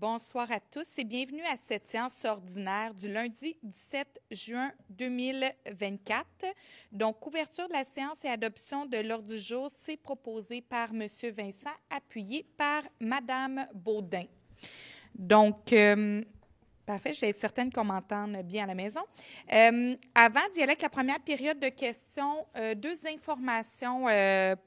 bonsoir à tous et bienvenue à cette séance ordinaire du lundi 17 juin 2024. Donc, couverture de la séance et adoption de l'ordre du jour, c'est proposé par M. Vincent, appuyé par Mme Baudin. Donc, parfait, je vais être certaine qu'on m'entende bien à la maison. Avant d'y aller avec la première période de questions, deux informations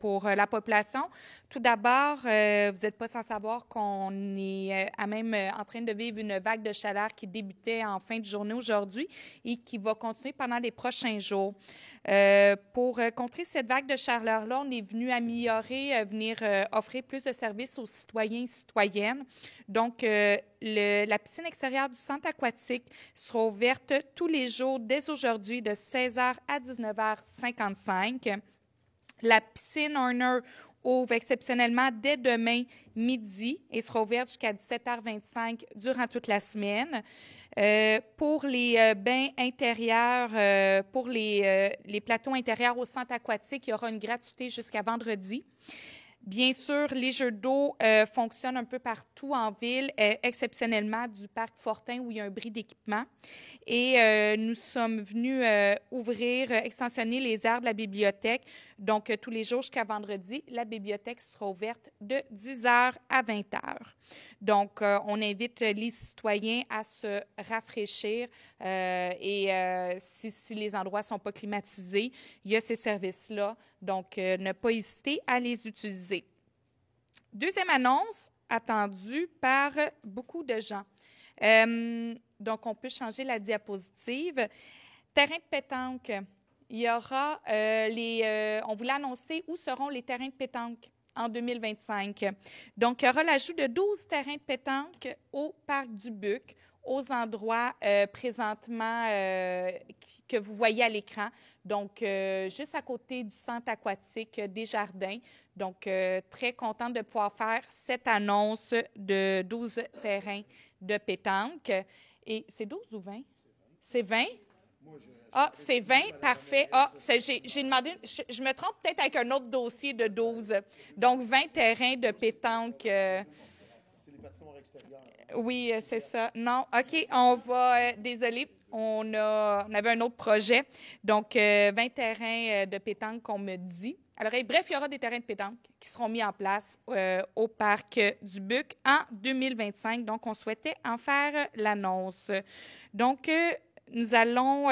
pour la population. Tout d'abord, vous n'êtes pas sans savoir qu'on est en train de vivre une vague de chaleur qui débutait en fin de journée aujourd'hui et qui va continuer pendant les prochains jours. Pour contrer cette vague de chaleur-là, on est venu améliorer, venir offrir plus de services aux citoyens et citoyennes. Donc, la piscine extérieure du centre aquatique sera ouverte tous les jours dès aujourd'hui de 16h à 19h55. La piscine Horner ouvre exceptionnellement dès demain midi et sera ouverte jusqu'à 17h25 durant toute la semaine. Pour les bains intérieurs, pour les plateaux intérieurs au centre aquatique, il y aura une gratuité jusqu'à vendredi. Bien sûr, les jeux d'eau fonctionnent un peu partout en ville, exceptionnellement du parc Fortin où il y a un bris d'équipement. Et nous sommes venus extensionner les aires de la bibliothèque. Donc, tous les jours jusqu'à vendredi, la bibliothèque sera ouverte de 10h à 20h. Donc, on invite les citoyens à se rafraîchir si les endroits ne sont pas climatisés, il y a ces services-là. Donc, ne pas hésiter à les utiliser. Deuxième annonce attendue par beaucoup de gens. Donc, on peut changer la diapositive. Terrain de pétanque. Il y aura on voulait annoncer où seront les terrains de pétanque en 2025. Donc, il y aura l'ajout de 12 terrains de pétanque au parc du Buc, aux endroits présentement que vous voyez à l'écran. Donc, juste à côté du centre aquatique des Jardins. Donc, très contente de pouvoir faire cette annonce de 12 terrains de pétanque. Et c'est 12 ou 20? C'est 20? Ah, c'est 20, parfait. Ah, j'ai demandé, je me trompe peut-être avec un autre dossier de 12. Donc, 20 terrains de pétanque. C'est les patinoires extérieures. Oui, c'est ça. Non, OK, on va, désolé, on avait un autre projet. Donc, 20 terrains de pétanque qu'on me dit. Alors, bref, il y aura des terrains de pétanque qui seront mis en place au parc du Buc en 2025. Donc, on souhaitait en faire l'annonce. Donc, nous allons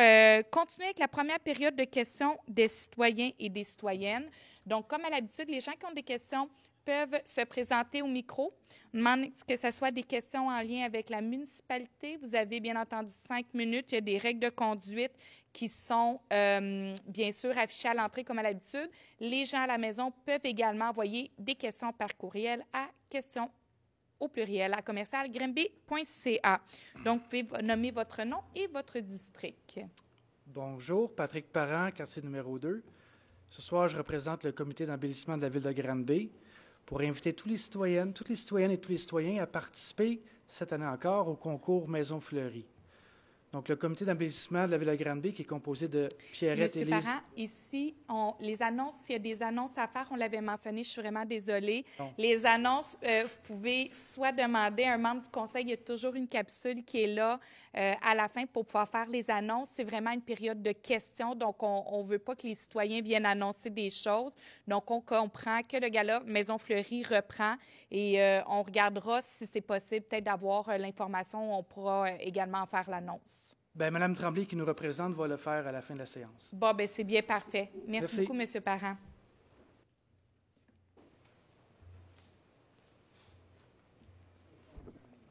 continuer avec la première période de questions des citoyens et des citoyennes. Donc, comme à l'habitude, les gens qui ont des questions peuvent se présenter au micro. On demande que ce soit des questions en lien avec la municipalité. Vous avez bien entendu 5 minutes. Il y a des règles de conduite qui sont bien sûr affichées à l'entrée comme à l'habitude. Les gens à la maison peuvent également envoyer des questions par courriel à questions au pluriel à commercial.grimby.ca. Donc, vous pouvez nommer votre nom et votre district. Bonjour, Patrick Parent, quartier numéro 2. Ce soir, je représente le comité d'embellissement de la ville de Granby pour inviter toutes les citoyennes et tous les citoyens à participer cette année encore au concours Maison Fleurie. Donc, le comité d'embellissement de la ville de Granby qui est composé de Pierrette et Lise. Monsieur Parent, ici, les annonces, s'il y a des annonces à faire, on l'avait mentionné, je suis vraiment désolée. Non. Les annonces, vous pouvez soit demander à un membre du conseil, il y a toujours une capsule qui est là à la fin pour pouvoir faire les annonces. C'est vraiment une période de questions, donc on ne veut pas que les citoyens viennent annoncer des choses. Donc, on comprend que le gala Maison Fleurie reprend et on regardera si c'est possible peut-être d'avoir l'information, on pourra également en faire l'annonce. Bien, Mme Tremblay, qui nous représente, va le faire à la fin de la séance. Bon, bien, c'est bien parfait. Merci beaucoup, M. Parent.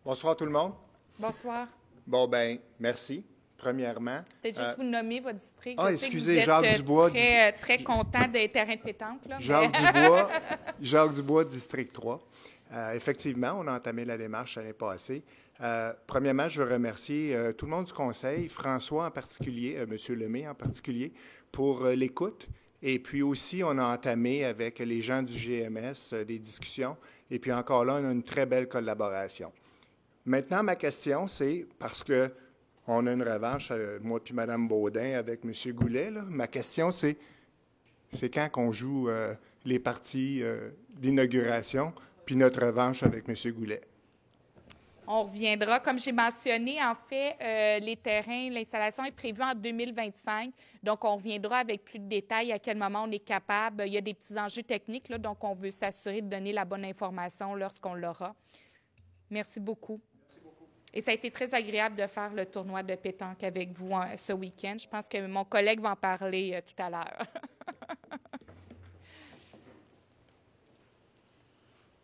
Bonsoir tout le monde. Bonsoir. Bon, bien, merci. Premièrement. Peut-être juste vous nommer votre district. Excusez, Jacques Dubois. Très content des terrains de pétanque. Là, Jacques Dubois, district 3. Effectivement, on a entamé la démarche l'année passée. Premièrement, je veux remercier tout le monde du conseil, François en particulier, M. Lemay en particulier, pour l'écoute. Et puis aussi, on a entamé avec les gens du GMS des discussions. Et puis encore là, on a une très belle collaboration. Maintenant, ma question, c'est, parce qu'on a une revanche, moi puis Mme Baudin avec M. Goulet, là, ma question, c'est quand qu'on joue les parties d'inauguration, puis notre revanche avec M. Goulet? On reviendra. Comme j'ai mentionné, en fait, les terrains, l'installation est prévue en 2025. Donc, on reviendra avec plus de détails à quel moment on est capable. Il y a des petits enjeux techniques, là, donc on veut s'assurer de donner la bonne information lorsqu'on l'aura. Merci beaucoup. Merci beaucoup. Et ça a été très agréable de faire le tournoi de pétanque avec vous ce week-end. Je pense que mon collègue va en parler tout à l'heure.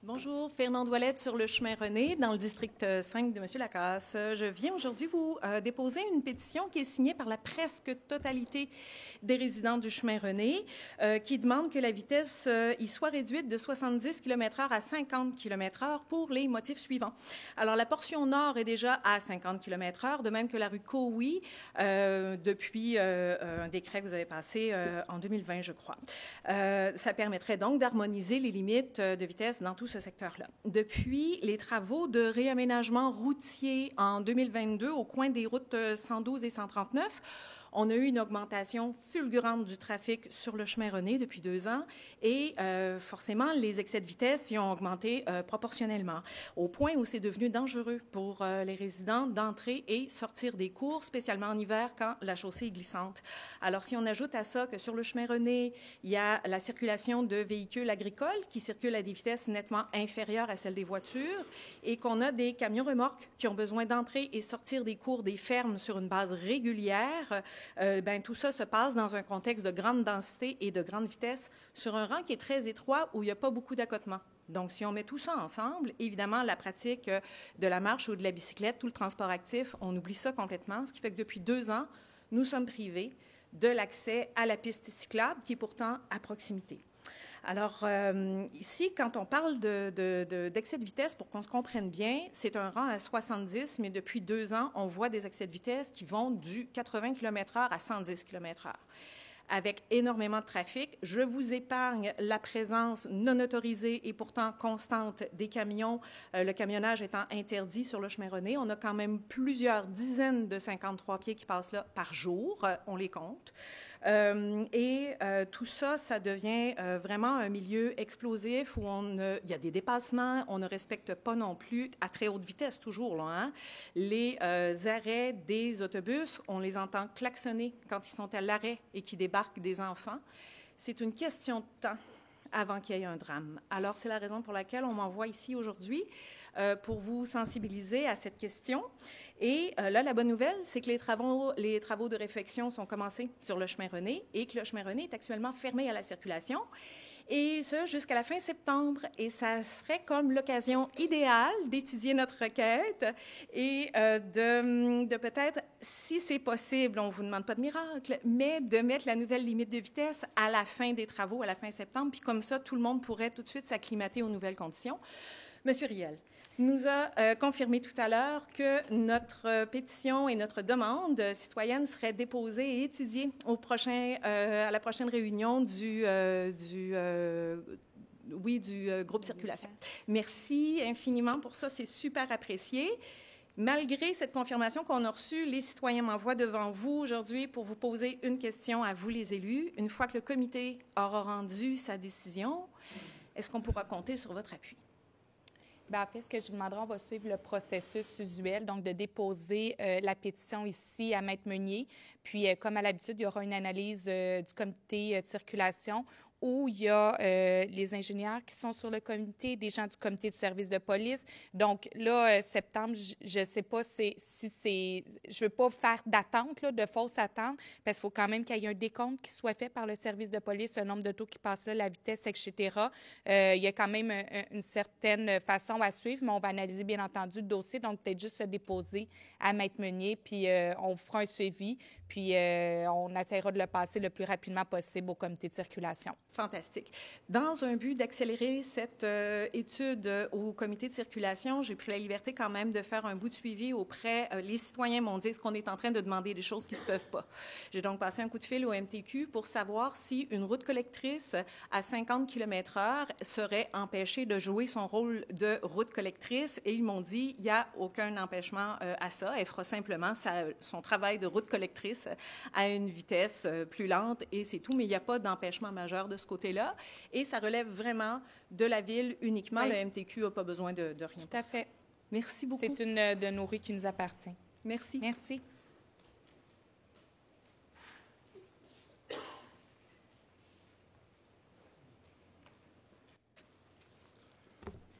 Bonjour, Fernande Ouellette sur le chemin René, dans le district 5 de M. Lacasse. Je viens aujourd'hui vous déposer une pétition qui est signée par la presque totalité des résidents du chemin René, qui demande que la vitesse y soit réduite de 70 km/h à 50 km/h pour les motifs suivants. Alors, la portion nord est déjà à 50 km/h, de même que la rue Cowie, depuis un décret que vous avez passé en 2020, je crois. Ça permettrait donc d'harmoniser les limites de vitesse dans tout ce secteur-là. Depuis les travaux de réaménagement routier en 2022 au coin des routes 112 et 139, on a eu une augmentation fulgurante du trafic sur le chemin René depuis 2 ans et forcément, les excès de vitesse y ont augmenté proportionnellement, au point où c'est devenu dangereux pour les résidents d'entrer et sortir des cours, spécialement en hiver quand la chaussée est glissante. Alors, si on ajoute à ça que sur le chemin René, il y a la circulation de véhicules agricoles qui circulent à des vitesses nettement inférieures à celles des voitures et qu'on a des camions-remorques qui ont besoin d'entrer et sortir des cours des fermes sur une base régulière, tout ça se passe dans un contexte de grande densité et de grande vitesse sur un rang qui est très étroit où il n'y a pas beaucoup d'accotements. Donc, si on met tout ça ensemble, évidemment, la pratique de la marche ou de la bicyclette, tout le transport actif, on oublie ça complètement, ce qui fait que depuis 2 ans, nous sommes privés de l'accès à la piste cyclable qui est pourtant à proximité. Alors, ici, quand on parle d'excès de vitesse, pour qu'on se comprenne bien, c'est un rang à 70, mais depuis 2 ans, on voit des excès de vitesse qui vont du 80 km/h à 110 km/h. Avec énormément de trafic, je vous épargne la présence non autorisée et pourtant constante des camions, le camionnage étant interdit sur le chemin René. On a quand même plusieurs dizaines de 53 pieds qui passent là par jour, on les compte. Tout ça, ça devient vraiment un milieu explosif où il y a des dépassements, on ne respecte pas non plus, à très haute vitesse toujours, là, hein, les arrêts des autobus, on les entend klaxonner quand ils sont à l'arrêt et qui débarquent des enfants. C'est une question de temps avant qu'il y ait un drame. Alors, c'est la raison pour laquelle on m'envoie ici aujourd'hui pour vous sensibiliser à cette question. Et là, la bonne nouvelle, c'est que les travaux de réfection sont commencés sur le chemin René et que le chemin René est actuellement fermé à la circulation. Et ça jusqu'à la fin septembre. Et ça serait comme l'occasion idéale d'étudier notre requête et de peut-être, si c'est possible, on ne vous demande pas de miracle, mais de mettre la nouvelle limite de vitesse à la fin des travaux, à la fin septembre. Puis comme ça, tout le monde pourrait tout de suite s'acclimater aux nouvelles conditions. Monsieur Riel nous a confirmé tout à l'heure que notre pétition et notre demande citoyenne serait déposée et étudiée à la prochaine réunion du groupe Circulation. Merci infiniment pour ça, c'est super apprécié. Malgré cette confirmation qu'on a reçue, les citoyens m'envoient devant vous aujourd'hui pour vous poser une question à vous, les élus. Une fois que le comité aura rendu sa décision, est-ce qu'on pourra compter sur votre appui? Bien, en fait, ce que je vous demanderai, on va suivre le processus usuel, donc de déposer la pétition ici à Maître Meunier. Puis, comme à l'habitude, il y aura une analyse du comité de circulation où il y a les ingénieurs qui sont sur le comité, des gens du comité de service de police. Donc là, septembre, je ne sais pas si c'est... Je ne veux pas faire d'attente, là, de fausse attente, parce qu'il faut quand même qu'il y ait un décompte qui soit fait par le service de police, le nombre d'autos qui passent là, la vitesse, etc. Il y a quand même une certaine façon à suivre, mais on va analyser, bien entendu, le dossier. Donc, peut-être juste se déposer à Maître Meunier, puis on fera un suivi, puis on essaiera de le passer le plus rapidement possible au comité de circulation. Fantastique. Dans un but d'accélérer cette étude au comité de circulation, j'ai pris la liberté quand même de faire un bout de suivi auprès... les citoyens m'ont dit qu'on est en train de demander des choses qui ne se peuvent pas. J'ai donc passé un coup de fil au MTQ pour savoir si une route collectrice à 50 km/h serait empêchée de jouer son rôle de route collectrice. Et ils m'ont dit il n'y a aucun empêchement à ça. Elle fera simplement son travail de route collectrice à une vitesse plus lente et c'est tout. Mais il n'y a pas d'empêchement majeur de ce côté-là. Et ça relève vraiment de la ville uniquement. Oui. Le MTQ n'a pas besoin de rien. Tout à fait. Merci beaucoup. C'est une de nos rues qui nous appartient. Merci. Merci.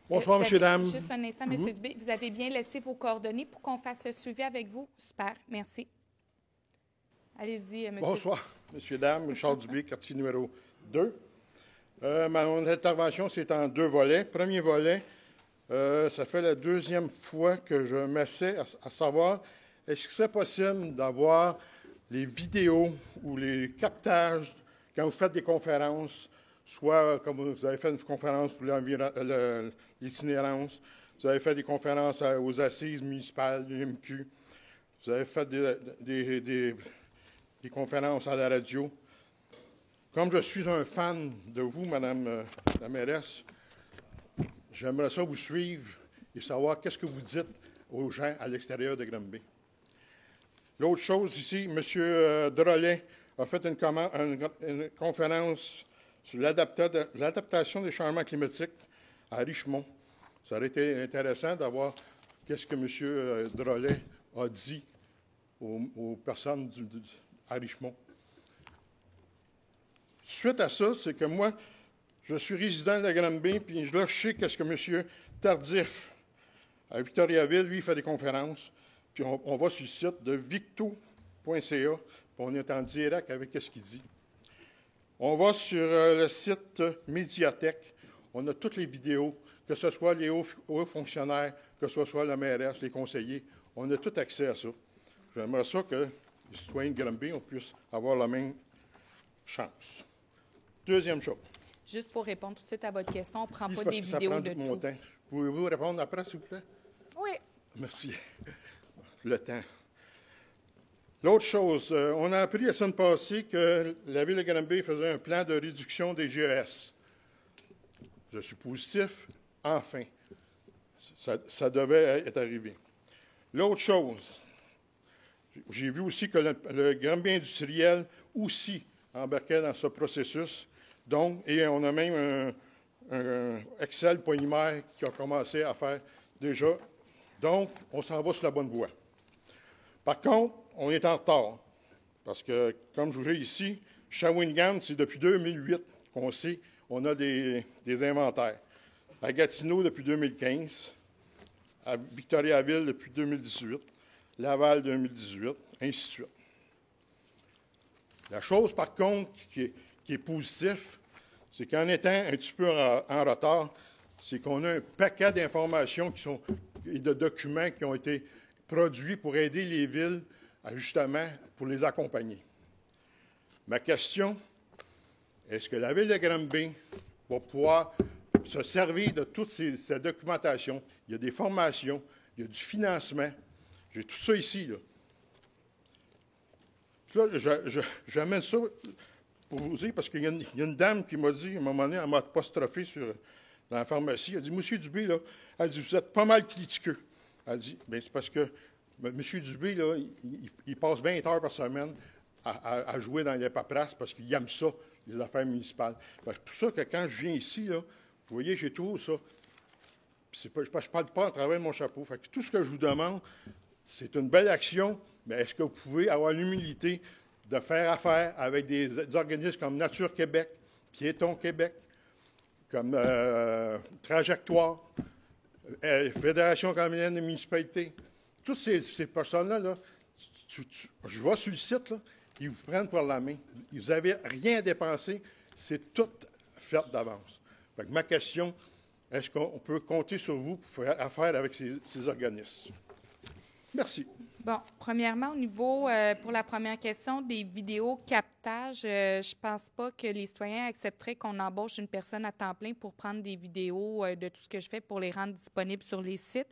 Bonsoir, Vous messieurs, avez- dames. Juste un instant, M. Dubé. Vous avez bien laissé vos coordonnées pour qu'on fasse le suivi avec vous? Super. Merci. Allez-y, M. Bonsoir, messieurs, dames. Richard Dubé, quartier numéro 2. Mon intervention, c'est en 2 volets. Premier volet, ça fait la 2e fois que je m'essaie à savoir, est-ce que c'est possible d'avoir les vidéos ou les captages quand vous faites des conférences, soit comme vous avez fait une conférence pour l'itinérance, vous avez fait des conférences aux assises municipales du MQ, vous avez fait des conférences à la radio. Comme je suis un fan de vous, Madame la mairesse, j'aimerais ça vous suivre et savoir qu'est-ce que vous dites aux gens à l'extérieur de Granby. L'autre chose ici, M. Drolet a fait une conférence sur l'adaptation des changements climatiques à Richemont. Ça aurait été intéressant d'avoir qu'est-ce que M. Drolet a dit aux personnes à Richemont. Suite à ça, c'est que moi, je suis résident de Granby, puis là, je sais qu'est-ce que M. Tardif, à Victoriaville, lui, il fait des conférences, puis on va sur le site de victo.ca, puis on est en direct avec ce qu'il dit. On va sur le site Médiathèque, on a toutes les vidéos, que ce soit les hauts fonctionnaires, que ce soit la mairesse, les conseillers, on a tout accès à ça. J'aimerais ça que les citoyens de Granby, on puisse avoir la même chance. Deuxième chose. Juste pour répondre tout de suite à votre question, on ne prend C'est pas parce des que ça vidéos prend de tout mon tout. temps. Pouvez-vous répondre après, s'il vous plaît? Oui. Merci. Le temps. L'autre chose, on a appris la semaine passée que la Ville de Granby faisait un plan de réduction des GES. Je suis positif. Enfin. Ça devait être arrivé. L'autre chose, j'ai vu aussi que le Granby industriel aussi embarquait dans ce processus. Donc, et on a même un Excel polymère qui a commencé à faire déjà. Donc, on s'en va sur la bonne voie. Par contre, on est en retard. Parce que, comme je vous dis ici, Shawinigan, c'est depuis 2008 qu'on sait, on a des inventaires. À Gatineau, depuis 2015. À Victoriaville, depuis 2018. Laval, 2018, ainsi de suite. La chose, par contre, qui est positive, c'est qu'en étant un petit peu en retard, c'est qu'on a un paquet d'informations et de documents qui ont été produits pour aider les villes, justement, pour les accompagner. Ma question, est-ce que la Ville de Granby va pouvoir se servir de toute ces documentations? Il y a des formations, il y a du financement. J'ai tout ça ici, là. Là, j'amène ça pour vous dire, parce qu'il y a une dame qui m'a dit, à un moment donné, elle m'a apostrophé dans la pharmacie, elle dit, « Monsieur Dubé, là, elle dit, vous êtes pas mal critiqueux. » Elle dit, « Bien, c'est parce que Monsieur Dubé, là, il passe 20 heures par semaine à jouer dans les paperasses parce qu'il aime ça, les affaires municipales. » C'est pour ça que quand je viens ici, là, vous voyez, j'ai tout ça. Je ne parle pas à travers mon chapeau. Fait que tout ce que je vous demande, c'est une belle action, mais est-ce que vous pouvez avoir l'humilité de faire affaire avec des organismes comme Nature Québec, Piéton Québec, comme Trajectoire, Fédération canadienne des municipalités. Toutes ces personnes-là, là, je vais sur le site, là, ils vous prennent par la main. Vous n'avez rien à dépenser, c'est tout fait d'avance. Fait que ma question, est-ce qu'on peut compter sur vous pour faire affaire avec ces organismes? Merci. Bon, premièrement, au niveau, pour la première question, des vidéos captage, je ne pense pas que les citoyens accepteraient qu'on embauche une personne à temps plein pour prendre des vidéos de tout ce que je fais pour les rendre disponibles sur les sites.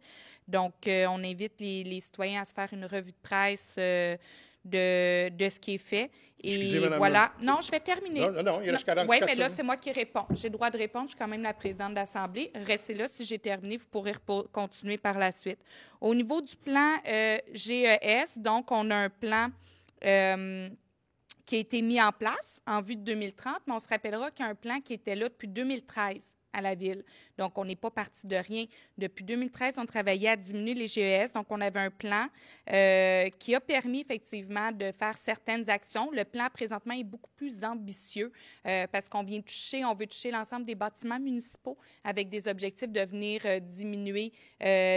Donc, on invite les citoyens à se faire une revue de presse de ce qui est fait. Excusez, Et Madame voilà. Non, je vais terminer. Non, il reste 44 Oui, mais là, secondes. c'est moi qui réponds. J'ai le droit de répondre. Je suis quand même la présidente de l'Assemblée. Restez là. Si j'ai terminé, vous pourrez continuer par la suite. Au niveau du plan GES, donc, on a un plan qui a été mis en place en vue de 2030, mais on se rappellera qu'il y a un plan qui était là depuis 2013. à la ville. Donc, on n'est pas parti de rien. Depuis 2013, on travaillait à diminuer les GES. Donc, on avait un plan qui a permis effectivement de faire certaines actions. Le plan, présentement, est beaucoup plus ambitieux parce qu'on on veut toucher l'ensemble des bâtiments municipaux avec des objectifs de venir diminuer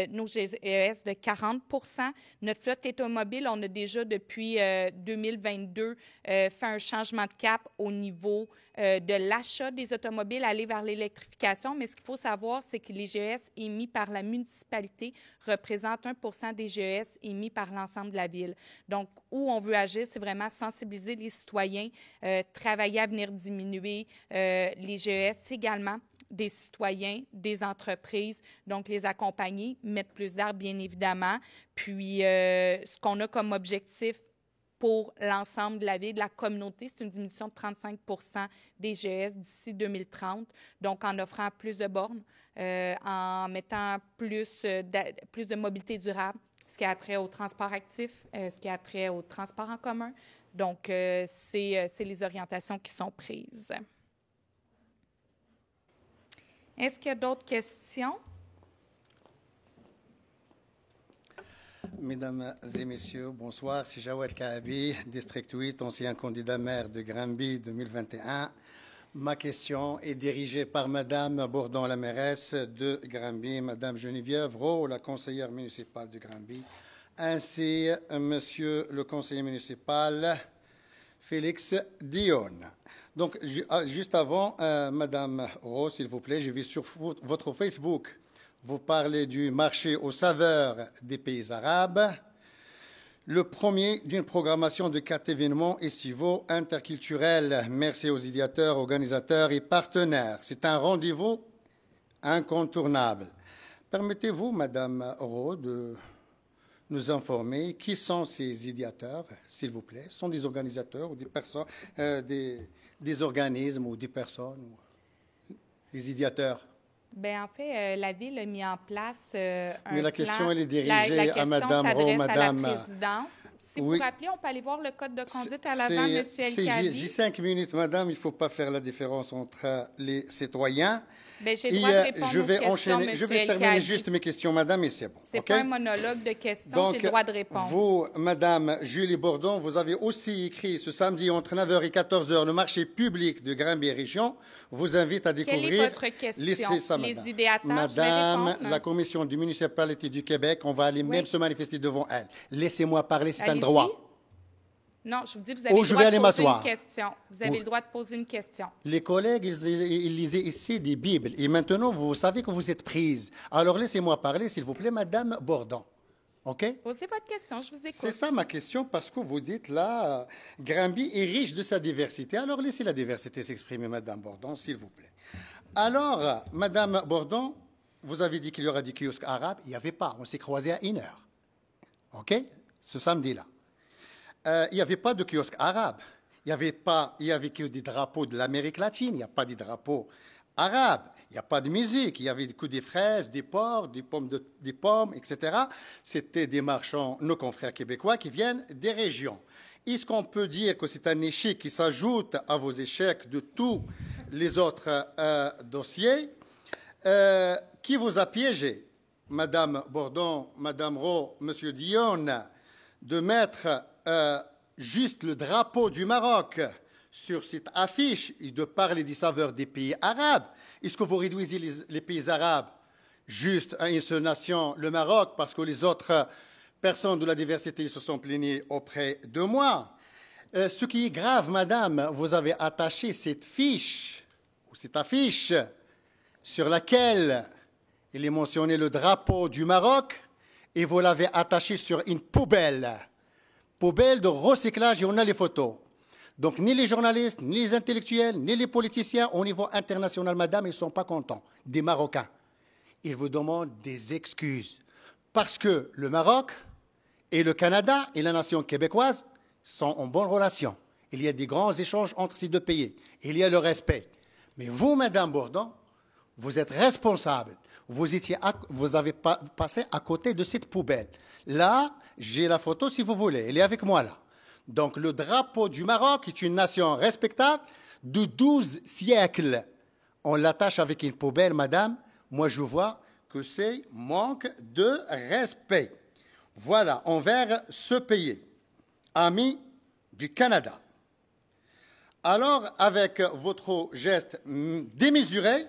nos GES de 40 %. Notre flotte automobile, on a déjà depuis 2022 fait un changement de cap au niveau de l'achat des automobiles, aller vers l'électrification. Mais ce qu'il faut savoir, c'est que les GES émis par la municipalité représentent 1 % des GES émis par l'ensemble de la ville. Donc, où on veut agir, c'est vraiment sensibiliser les citoyens, travailler à venir diminuer les GES également des citoyens, des entreprises, donc les accompagner, mettre plus d'arbres, bien évidemment. Puis, ce qu'on a comme objectif pour l'ensemble de la ville, de la communauté, c'est une diminution de 35 % des GES d'ici 2030. Donc, en offrant plus de bornes, en mettant plus de mobilité durable, ce qui a trait au transport actif, ce qui a trait au transport en commun. Donc, c'est les orientations qui sont prises. Est-ce qu'il y a d'autres questions? Mesdames et messieurs, bonsoir. C'est Jawad Kaabi, district 8, ancien candidat maire de Granby 2021. Ma question est dirigée par Madame Bourdon, la mairesse de Granby, Madame Geneviève Rowe, la conseillère municipale de Granby, ainsi Monsieur le conseiller municipal Félix Dionne. Donc, juste avant, Madame Rowe, s'il vous plaît, j'ai vu sur votre Facebook, vous parlez du marché aux saveurs des pays arabes. Le premier d'une programmation de 4 événements estivaux interculturels. Merci aux idéateurs, organisateurs et partenaires. C'est un rendez-vous incontournable. Permettez-vous, Madame Rowe, de nous informer qui sont ces idéateurs, s'il vous plaît? Ce sont des organisateurs ou des personnes, des organismes ou des personnes, les idéateurs? Bien, en fait, la Ville a mis en place un Mais la plan. question, elle est dirigée la à Madame s'adresse Rowe, Madame... à la présidence. Si Oui. vous rappelez, on peut aller voir le code de conduite à l'avant, M. El-Khabi. J'ai 5 minutes, Madame. Il ne faut pas faire la différence entre les citoyens. Bien, j'ai le droit de répondre je vais aux questions, enchaîner. M. Je vais terminer juste mes questions, Madame, et c'est bon. C'est okay? pas un monologue de questions, Donc, j'ai le droit de répondre. vous, Madame Julie Bourdon, vous avez aussi écrit ce samedi entre 9h et 14h le marché public de Granby Région vous invite à découvrir... Quelle est votre question? Les idéateurs, Madame, la Commission du municipalité du Québec, on va aller même se manifester devant elle. Laissez-moi parler, c'est un droit. Non, je vous dis, vous avez le droit de poser une question. Vous avez le droit de poser une question. Les collègues, ils lisaient ici des Bibles. Et maintenant, vous savez que vous êtes prise. Alors, laissez-moi parler, s'il vous plaît, Madame Bourdon. OK? Posez votre question, je vous écoute. C'est ça ma question, parce que vous dites là, Granby est riche de sa diversité. Alors, laissez la diversité s'exprimer, Madame Bourdon, s'il vous plaît. Alors, Madame Bourdon, vous avez dit qu'il y aura des kiosques arabes. Il n'y avait pas. On s'est croisés à 1h. OK? Ce samedi-là. Il n'y avait pas de kiosque arabe. Il y avait que des drapeaux de l'Amérique latine. Il n'y a pas de drapeaux arabes. Il n'y a pas de musique. Il y avait que des fraises, des porcs, des pommes, etc. C'était des marchands, nos confrères québécois, qui viennent des régions. Est-ce qu'on peut dire que c'est un échec qui s'ajoute à vos échecs de tous les autres dossiers? Qui vous a piégé, Madame Bourdon, Madame Rowe, Monsieur Dionne, de mettre juste le drapeau du Maroc sur cette affiche et de parler des saveurs des pays arabes? Est-ce que vous réduisez les pays arabes juste à une seule nation, le Maroc, parce que les autres personnes de la diversité se sont plaignées auprès de moi? Ce qui est grave, Madame, vous avez attaché cette fiche, ou cette affiche, sur laquelle il est mentionné le drapeau du Maroc, et vous l'avez attaché sur une poubelle de recyclage, et on a les photos. Donc, ni les journalistes, ni les intellectuels, ni les politiciens au niveau international, Madame, ils ne sont pas contents des Marocains. Ils vous demandent des excuses. Parce que le Maroc et le Canada et la nation québécoise sont en bonne relation. Il y a des grands échanges entre ces deux pays. Il y a le respect. Mais vous, Madame Bourdon, vous êtes responsable. Vous avez passé à côté de cette poubelle. Là, j'ai la photo si vous voulez. Elle est avec moi là. Donc, le drapeau du Maroc est une nation respectable de 12 siècles on l'attache avec une poubelle, madame, moi je vois que c'est manque de respect. Voilà, envers ce pays, ami du Canada. Alors, avec votre geste démesuré,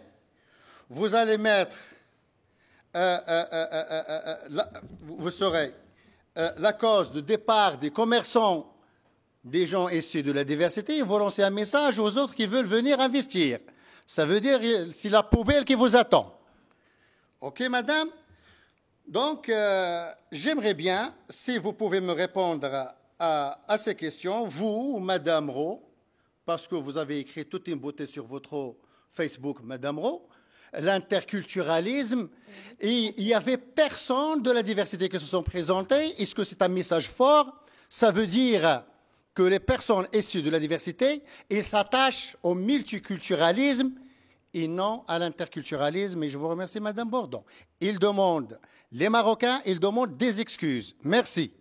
vous allez mettre, vous serez la cause de départ des commerçants, des gens issus de la diversité, et vous lancez un message aux autres qui veulent venir investir. Ça veut dire c'est la poubelle qui vous attend. OK, madame? Donc, j'aimerais bien, si vous pouvez me répondre à ces questions, vous, madame Rowe, parce que vous avez écrit toute une beauté sur votre Facebook, madame Rowe, l'interculturalisme, et il n'y avait personne de la diversité qui se sont présentés. Est-ce que c'est un message fort? Ça veut dire que les personnes issues de la diversité, ils s'attachent au multiculturalisme et non à l'interculturalisme. Et je vous remercie, madame Bourdon. Ils demandent, les Marocains, ils demandent des excuses. Merci.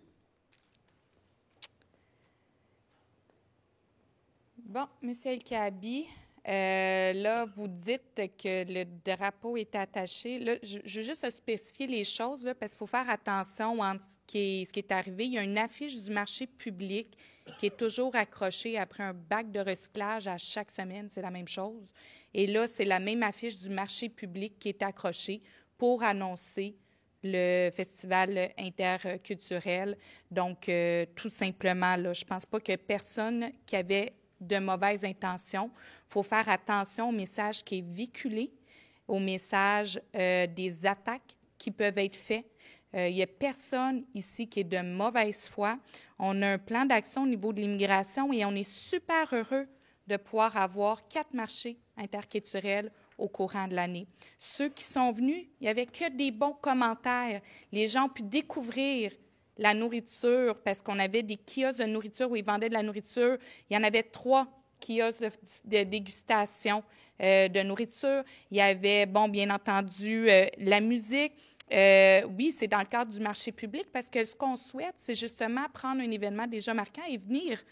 Bon, M. El-Kaabi, là, vous dites que le drapeau est attaché. Là, je veux juste spécifier les choses là, parce qu'il faut faire attention à ce qui est arrivé. Il y a une affiche du marché public qui est toujours accrochée après un bac de recyclage à chaque semaine. C'est la même chose. Et là, c'est la même affiche du marché public qui est accrochée pour annoncer le festival interculturel. Donc, tout simplement, là, je ne pense pas que personne qui avait de mauvaises intentions. Il faut faire attention au message qui est véhiculé, au message des attaques qui peuvent être faites. Il n'y a personne ici qui est de mauvaise foi. On a un plan d'action au niveau de l'immigration et on est super heureux de pouvoir avoir 4 marchés interculturels au courant de l'année. Ceux qui sont venus, il n'y avait que des bons commentaires. Les gens ont pu découvrir la nourriture, parce qu'on avait des kiosques de nourriture où ils vendaient de la nourriture. Il y en avait 3 kiosques de dégustation de nourriture. Il y avait, bon, bien entendu, la musique. Oui, c'est dans le cadre du marché public, parce que ce qu'on souhaite, c'est justement prendre un événement déjà marquant et venir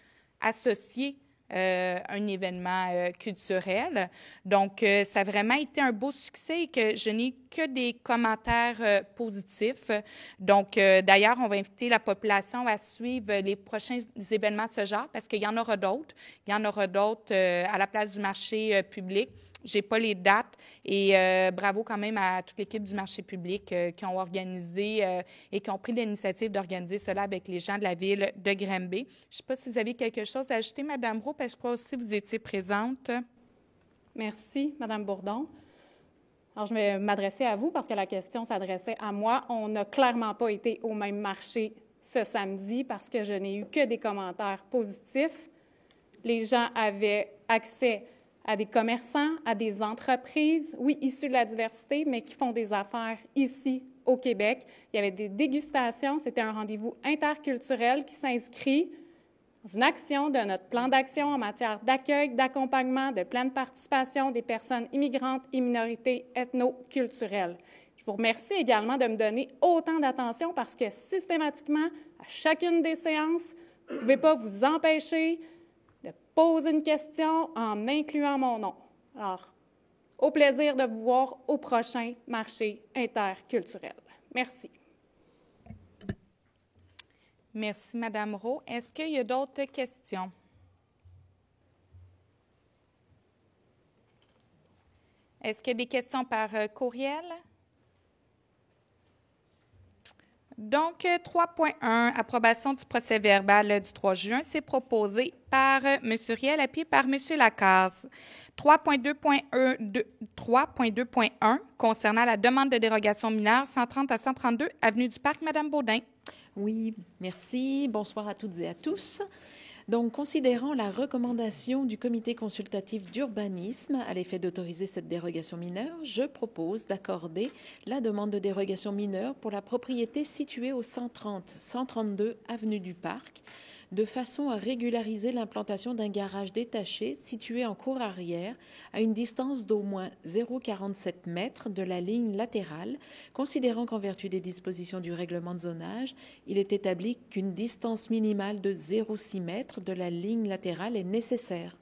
associer un événement culturel. Donc, ça a vraiment été un beau succès et que je n'ai que des commentaires positifs. Donc, d'ailleurs, on va inviter la population à suivre les prochains événements de ce genre parce qu'il y en aura d'autres. Il y en aura d'autres à la place du marché public. Je n'ai pas les dates et bravo quand même à toute l'équipe du marché public qui ont organisé et qui ont pris l'initiative d'organiser cela avec les gens de la ville de Granby. Je ne sais pas si vous avez quelque chose à ajouter, Mme Rowe, parce que je crois aussi que vous étiez présente. Merci, Mme Bourdon. Alors, je vais m'adresser à vous parce que la question s'adressait à moi. On n'a clairement pas été au même marché ce samedi parce que je n'ai eu que des commentaires positifs. Les gens avaient accès à des commerçants, à des entreprises, oui, issues de la diversité, mais qui font des affaires ici, au Québec. Il y avait des dégustations. C'était un rendez-vous interculturel qui s'inscrit dans une action de notre plan d'action en matière d'accueil, d'accompagnement, de pleine participation des personnes immigrantes et minorités ethno-culturelles. Je vous remercie également de me donner autant d'attention parce que systématiquement, à chacune des séances, vous ne pouvez pas vous empêcher de poser une question en incluant mon nom. Alors, au plaisir de vous voir au prochain marché interculturel. Merci. Merci, Mme Rowe. Est-ce qu'il y a d'autres questions? Est-ce qu'il y a des questions par courriel? Donc, 3.1, approbation du procès-verbal du 3 juin, c'est proposé par M. Riel-Appy par M. Lacasse. 3.2.1 concernant la demande de dérogation mineure 130 à 132 avenue du Parc, Mme Baudin. Oui, merci. Bonsoir à toutes et à tous. Donc, considérant la recommandation du Comité consultatif d'urbanisme à l'effet d'autoriser cette dérogation mineure, je propose d'accorder la demande de dérogation mineure pour la propriété située au 130-132 avenue du Parc, de façon à régulariser l'implantation d'un garage détaché situé en cour arrière à une distance d'au moins 0,47 mètres de la ligne latérale, considérant qu'en vertu des dispositions du règlement de zonage, il est établi qu'une distance minimale de 0,6 mètres de la ligne latérale est nécessaire.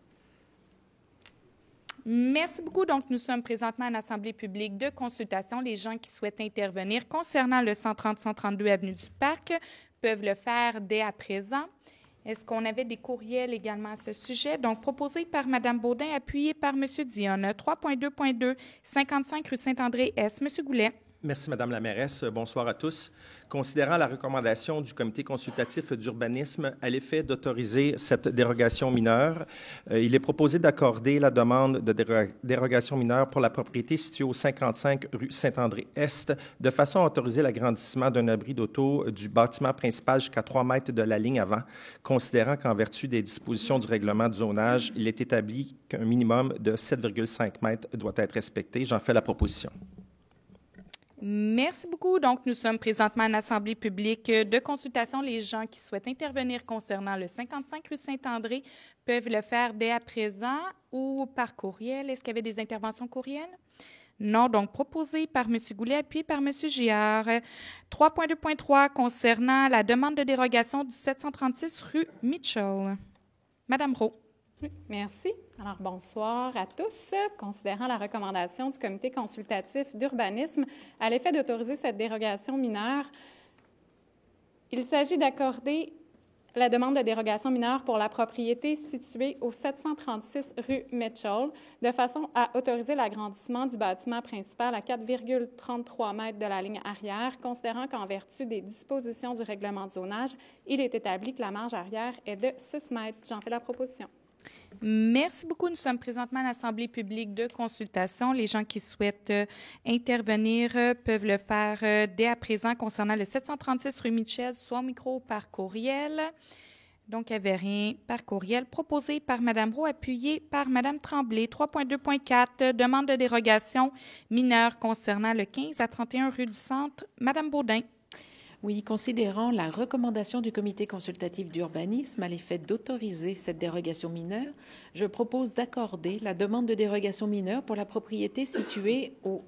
Merci beaucoup. Donc, nous sommes présentement en assemblée publique de consultation. Les gens qui souhaitent intervenir concernant le 130-132 Avenue du Parc peuvent le faire dès à présent. Est-ce qu'on avait des courriels également à ce sujet? Donc, proposé par Mme Baudin, appuyé par M. Dionne. 3.2.2, 55 rue Saint-André-Est. M. Goulet. Merci, Madame la mairesse. Bonsoir à tous. Considérant la recommandation du Comité consultatif d'urbanisme à l'effet d'autoriser cette dérogation mineure, il est proposé d'accorder la demande de dérogation mineure pour la propriété située au 55 rue Saint-André-Est de façon à autoriser l'agrandissement d'un abri d'auto du bâtiment principal jusqu'à 3 mètres de la ligne avant, considérant qu'en vertu des dispositions du règlement du zonage, il est établi qu'un minimum de 7,5 mètres doit être respecté. J'en fais la proposition. Merci beaucoup. Donc, nous sommes présentement en assemblée publique de consultation. Les gens qui souhaitent intervenir concernant le 55 rue Saint-André peuvent le faire dès à présent ou par courriel. Est-ce qu'il y avait des interventions courriel? Non. Donc, proposé par M. Goulet, appuyé par M. Giard. 3.2.3 concernant la demande de dérogation du 736 rue Mitchell. Madame Rowe. Oui, merci. Alors, bonsoir à tous. Considérant la recommandation du Comité consultatif d'urbanisme à l'effet d'autoriser cette dérogation mineure, il s'agit d'accorder la demande de dérogation mineure pour la propriété située au 736 rue Mitchell, de façon à autoriser l'agrandissement du bâtiment principal à 4,33 mètres de la ligne arrière, considérant qu'en vertu des dispositions du règlement de zonage, il est établi que la marge arrière est de 6 mètres. J'en fais la proposition. Merci beaucoup. Nous sommes présentement à l'assemblée publique de consultation. Les gens qui souhaitent intervenir peuvent le faire dès à présent concernant le 736 rue Mitchell, soit au micro ou par courriel. Donc, il n'y avait rien par courriel. Proposé par Mme Rowe, appuyé par Mme Tremblay. 3.2.4, demande de dérogation mineure concernant le 15 à 31 rue du Centre. Mme Baudin. Oui, considérant la recommandation du Comité consultatif d'urbanisme à l'effet d'autoriser cette dérogation mineure, je propose d'accorder la demande de dérogation mineure pour la propriété située au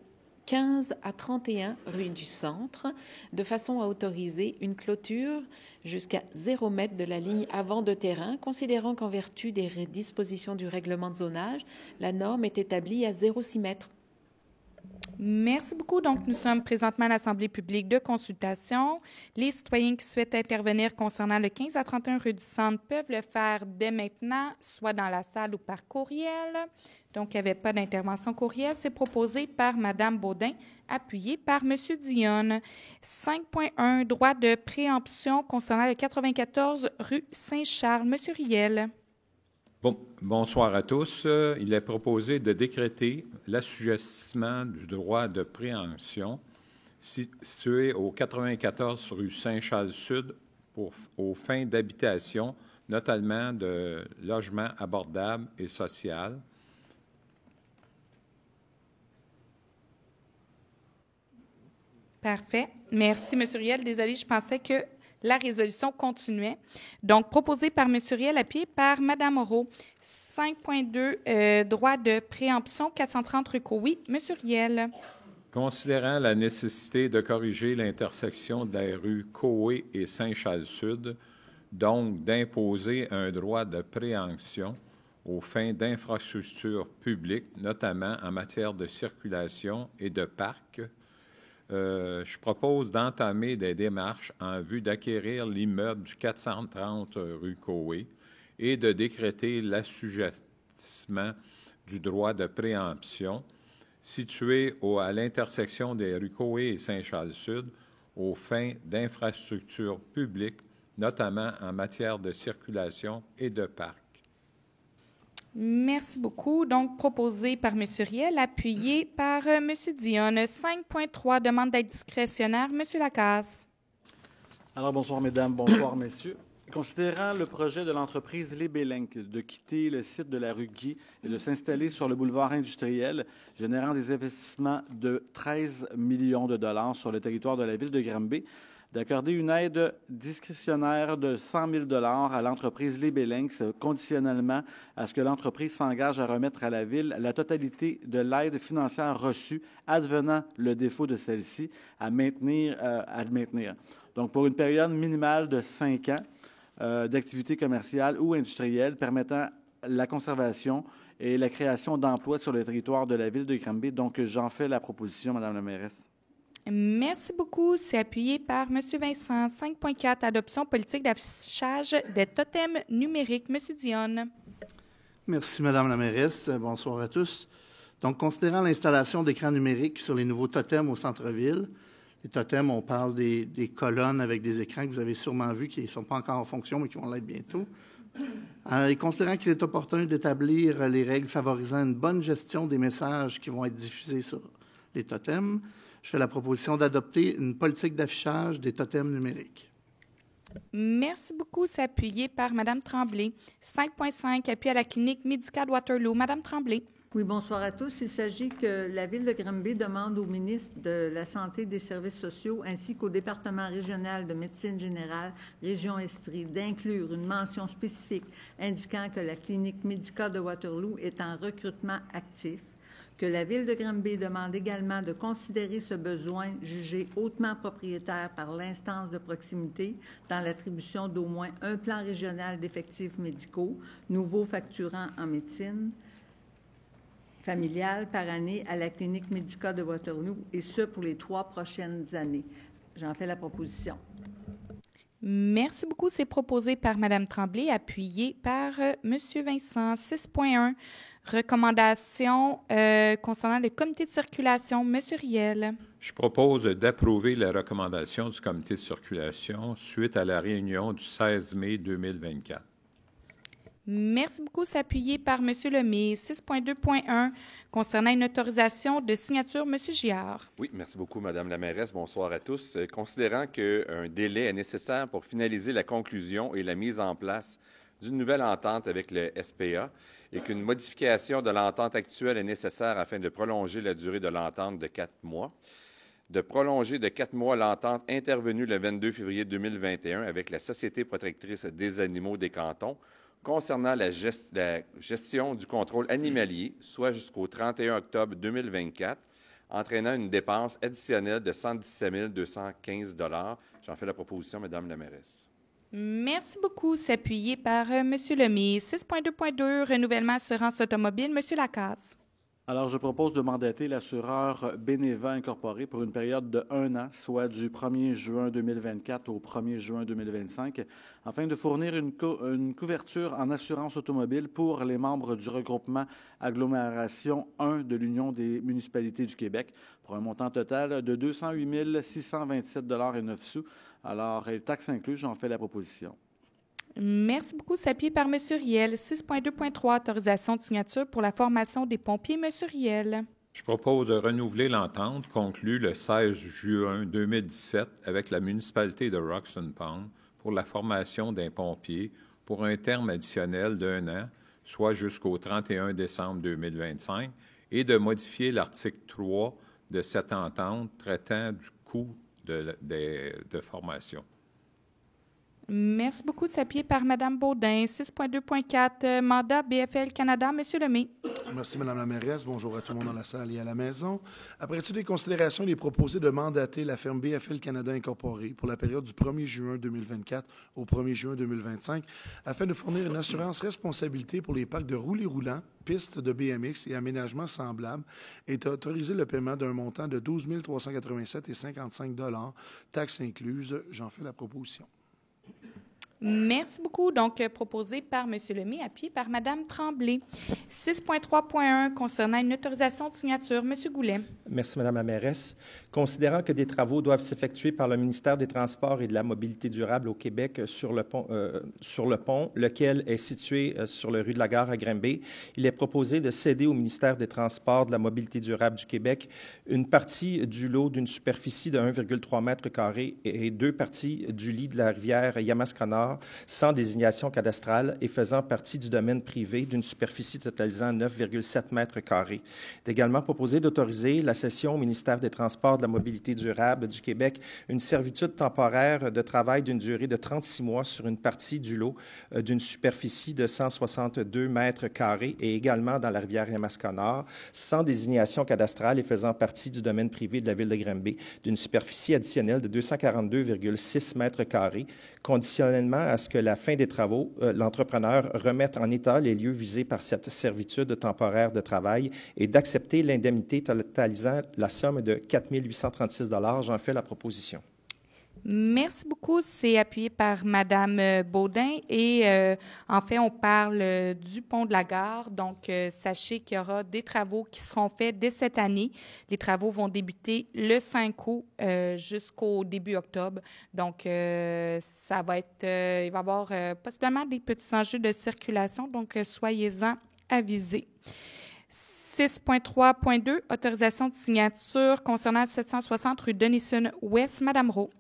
15 à 31 rue du Centre, de façon à autoriser une clôture jusqu'à 0 mètre de la ligne avant de terrain, considérant qu'en vertu des dispositions du règlement de zonage, la norme est établie à 0,6 mètres. Merci beaucoup. Donc, nous sommes présentement à l'assemblée publique de consultation. Les citoyens qui souhaitent intervenir concernant le 15 à 31 rue du Centre peuvent le faire dès maintenant, soit dans la salle ou par courriel. Donc, il n'y avait pas d'intervention courriel. C'est proposé par Mme Baudin, appuyé par M. Dionne. 5.1, droit de préemption concernant le 94 rue Saint-Charles. M. Riel. Bonsoir à tous. Il est proposé de décréter l'assujettissement du droit de préemption situé au 94 rue Saint-Charles-Sud aux fins d'habitation, notamment de logements abordables et social. Parfait. Merci, M. Riel. Désolée, je pensais que la résolution continuait. Donc, proposé par M. Riel, appuyé par Mme Moreau. 5.2, droit de préemption, 430 rue Cowie. M. Riel. Considérant la nécessité de corriger l'intersection des rues Coée et Saint-Charles-Sud, donc d'imposer un droit de préemption aux fins d'infrastructures publiques, notamment en matière de circulation et de parcs, je propose d'entamer des démarches en vue d'acquérir l'immeuble du 430 rue Coée et de décréter l'assujettissement du droit de préemption situé à l'intersection des rues Coée et Saint-Charles-Sud aux fins d'infrastructures publiques, notamment en matière de circulation et de parcs. Merci beaucoup. Donc, proposé par M. Riel, appuyé par M. Dionne. 5.3, demande d'aide discrétionnaire. M. Lacasse. Alors, bonsoir, mesdames, bonsoir, messieurs. Considérant le projet de l'entreprise Libelink de quitter le site de la rue Guy et de s'installer sur le boulevard industriel, générant des investissements de 13 millions de dollars sur le territoire de la ville de Granby, d'accorder une aide discrétionnaire de 100 000 $ à l'entreprise Libelink, conditionnellement à ce que l'entreprise s'engage à remettre à la Ville la totalité de l'aide financière reçue, advenant le défaut de celle-ci, à maintenir. Donc, pour une période minimale de 5 ans d'activité commerciale ou industrielle permettant la conservation et la création d'emplois sur le territoire de la ville de Granby. Donc, j'en fais la proposition, Madame la mairesse. Merci beaucoup. C'est appuyé par M. Vincent. 5.4, adoption politique d'affichage des totems numériques. M. Dionne. Merci, Madame la mairesse. Bonsoir à tous. Donc, considérant l'installation d'écrans numériques sur les nouveaux totems au centre-ville, les totems, on parle des colonnes avec des écrans que vous avez sûrement vus, qui ne sont pas encore en fonction, mais qui vont l'être bientôt. Et considérant qu'il est opportun d'établir les règles favorisant une bonne gestion des messages qui vont être diffusés sur les totems, je fais la proposition d'adopter une politique d'affichage des totems numériques. Merci beaucoup. C'est appuyé par Mme Tremblay. 5.5, appui à la clinique médicale Waterloo. Mme Tremblay. Oui, bonsoir à tous. Il s'agit que la Ville de Granby demande au ministre de la Santé et des Services sociaux ainsi qu'au département régional de médecine générale, région Estrie, d'inclure une mention spécifique indiquant que la clinique médicale de Waterloo est en recrutement actif, que la Ville de Granby demande également de considérer ce besoin jugé hautement propriétaire par l'instance de proximité dans l'attribution d'au moins un plan régional d'effectifs médicaux, nouveau facturant en médecine familiale par année à la clinique médicale de Waterloo, et ce pour les 3 prochaines années. J'en fais la proposition. Merci beaucoup. C'est proposé par Mme Tremblay, appuyé par M. Vincent. 6.1, recommandation concernant le comité de circulation. M. Riel. Je propose d'approuver la recommandation du comité de circulation suite à la réunion du 16 mai 2024. Merci beaucoup. C'est appuyé par M. Lemay. 6.2.1, concernant une autorisation de signature. M. Giard. Oui, merci beaucoup, Madame la mairesse. Bonsoir à tous. Considérant qu'un délai est nécessaire pour finaliser la conclusion et la mise en place d'une nouvelle entente avec le SPA et qu'une modification de l'entente actuelle est nécessaire afin de prolonger la durée de l'entente de 4 mois, de prolonger de 4 mois l'entente intervenue le 22 février 2021 avec la Société protectrice des animaux des cantons, concernant la gestion du contrôle animalier, soit jusqu'au 31 octobre 2024, entraînant une dépense additionnelle de 117 215 $. J'en fais la proposition, Madame la mairesse. Merci beaucoup. C'est appuyé par M. Lemay. 6.2.2, renouvellement assurance automobile. M. Lacasse. Alors, je propose de mandater l'assureur Beneva Incorporé pour une période de 1 an, soit du 1er juin 2024 au 1er juin 2025, afin de fournir une couverture en assurance automobile pour les membres du regroupement Agglomération 1 de l'Union des municipalités du Québec, pour un montant total de 208 627,09 $. Alors, taxes incluses, j'en fais la proposition. Merci beaucoup. C'est appuyé par M. Riel. 6.2.3, autorisation de signature pour la formation des pompiers. M. Riel. Je propose de renouveler l'entente conclue le 16 juin 2017 avec la municipalité de Roxton Pond pour la formation d'un pompier pour un terme additionnel d'1 an, soit jusqu'au 31 décembre 2025, et de modifier l'article 3 de cette entente traitant du coût de formation. Merci beaucoup. C'est appuyé par Mme Baudin. 6.2.4, mandat BFL Canada. M. Lemay. Merci, Mme la mairesse. Bonjour à tout le monde dans la salle et à la maison. Après étude des considérations, il est proposé de mandater la firme BFL Canada Incorporée pour la période du 1er juin 2024 au 1er juin 2025 afin de fournir une assurance responsabilité pour les parcs de roulés roulants, pistes de BMX et aménagements semblables et d'autoriser le paiement d'un montant de 12 387,55 $, taxes incluses. J'en fais la proposition. Merci beaucoup. Donc, proposé par M. Lemay, appuyé par Mme Tremblay. 6.3.1, concernant une autorisation de signature. M. Goulet. Merci, Mme la mairesse. Considérant que des travaux doivent s'effectuer par le ministère des Transports et de la Mobilité durable au Québec sur le pont, lequel est situé sur le rue de la Gare à Granby, il est proposé de céder au ministère des Transports, de la Mobilité durable du Québec une partie du lot d'une superficie de 1,3 mètres carrés et 2 parties du lit de la rivière Yamaska-Nord sans désignation cadastrale et faisant partie du domaine privé d'une superficie totalisant 9,7 mètres carrés. Il est également proposé d'autoriser la cession au ministère des Transports, de la Mobilité durable du Québec une servitude temporaire de travail d'une durée de 36 mois sur une partie du lot d'une superficie de 162 mètres carrés et également dans la rivière Yamaska-Nord, sans désignation cadastrale et faisant partie du domaine privé de la Ville de Granby d'une superficie additionnelle de 242,6 mètres carrés, conditionnellement à ce que la fin des travaux, l'entrepreneur remette en état les lieux visés par cette servitude temporaire de travail et d'accepter l'indemnité totalisant la somme de 4 836 $. J'en fais la proposition. Merci beaucoup. C'est appuyé par Mme Baudin et en fait, on parle du pont de la gare. Donc, sachez qu'il y aura des travaux qui seront faits dès cette année. Les travaux vont débuter le 5 août jusqu'au début octobre. Donc, ça va être, il va y avoir possiblement des petits enjeux de circulation. Donc, soyez-en avisés. 6.3.2, autorisation de signature concernant 760 rue Denison-Ouest. Madame Roux.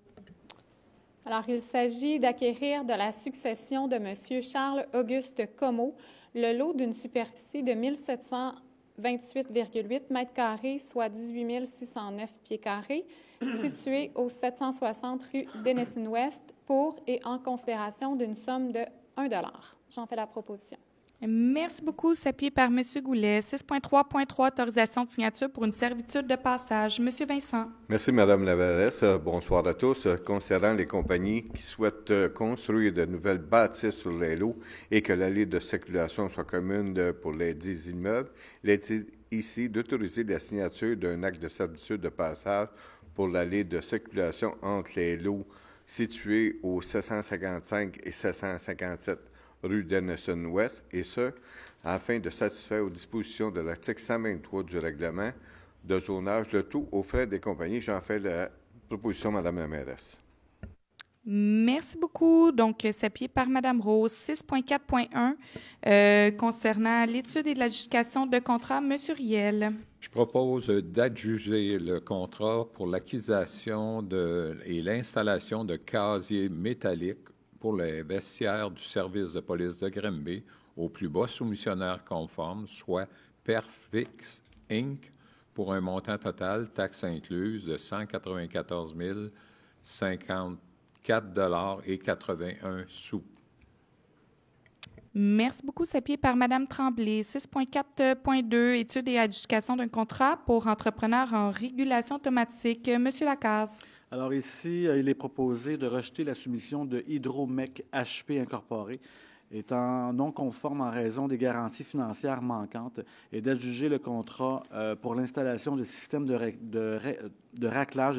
Alors, il s'agit d'acquérir de la succession de M. Charles-Auguste Comeau le lot d'une superficie de 1728,8 mètres carrés, soit 18 609 pieds carrés, situé au 760 rue Denison-Ouest pour et en considération d'une somme de 1 $. J'en fais la proposition. Merci beaucoup. S'appuyer par M. Goulet. 6.3.3, autorisation de signature pour une servitude de passage. M. Vincent. Merci, Mme la mairesse. Bonsoir à tous. Concernant les compagnies qui souhaitent construire de nouvelles bâtisses sur les lots et que l'allée de circulation soit commune pour les 10 immeubles, il est ici d'autoriser la signature d'un acte de servitude de passage pour l'allée de circulation entre les lots situés aux 755 et 757 rue Denison-Ouest, et ce, afin de satisfaire aux dispositions de l'article 123 du règlement de zonage, le tout aux frais des compagnies. J'en fais la proposition, Mme la mairesse. Merci beaucoup. Donc, s'appuyer par Mme Rose. 6.4.1, concernant l'étude et l'adjudication de contrat, M. Riel. Je propose d'adjuger le contrat pour l'acquisition et l'installation de casiers métalliques pour les vestiaires du service de police de Granby au plus bas soumissionnaire conforme, soit Perfix Inc., pour un montant total, taxes incluses, de 194 054,81 $. Merci beaucoup. S'appuyer par Mme Tremblay. 6.4.2, étude et adjudication d'un contrat pour entrepreneur en régulation automatique. M. Lacasse. Alors ici, il est proposé de rejeter la soumission de Hydromec HP Incorporé, étant non conforme en raison des garanties financières manquantes, et d'adjuger le contrat pour l'installation de systèmes de raclage,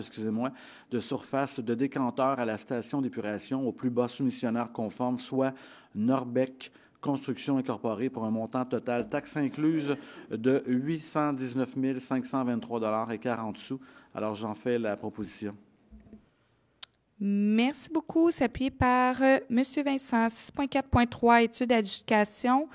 de surface de décanteurs à la station d'épuration au plus bas soumissionnaire conforme, soit Norbec Construction Incorporée, pour un montant total, taxes incluses, de 819 523,40 $. Alors, j'en fais la proposition. Merci beaucoup. S'appuyer par M. Vincent. 6.4.3, étude d'adjudication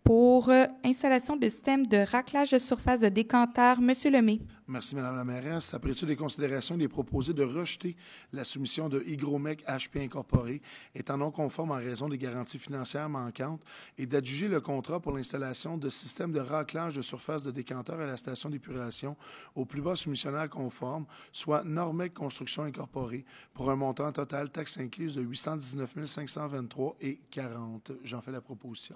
pour installation de système de raclage de surface de décanteur. M. Lemay. Merci, Mme la mairesse. Après étude des considérations, il est proposé de rejeter la soumission de Hygromec HP Incorporé, étant non conforme en raison des garanties financières manquantes, et d'adjuger le contrat pour l'installation de systèmes de raclage de surface de décanteur à la station d'épuration au plus bas soumissionnaire conforme, soit Normec Construction Incorporée, pour un montant total, taxes incluses, de 819 523,40 $. J'en fais la proposition.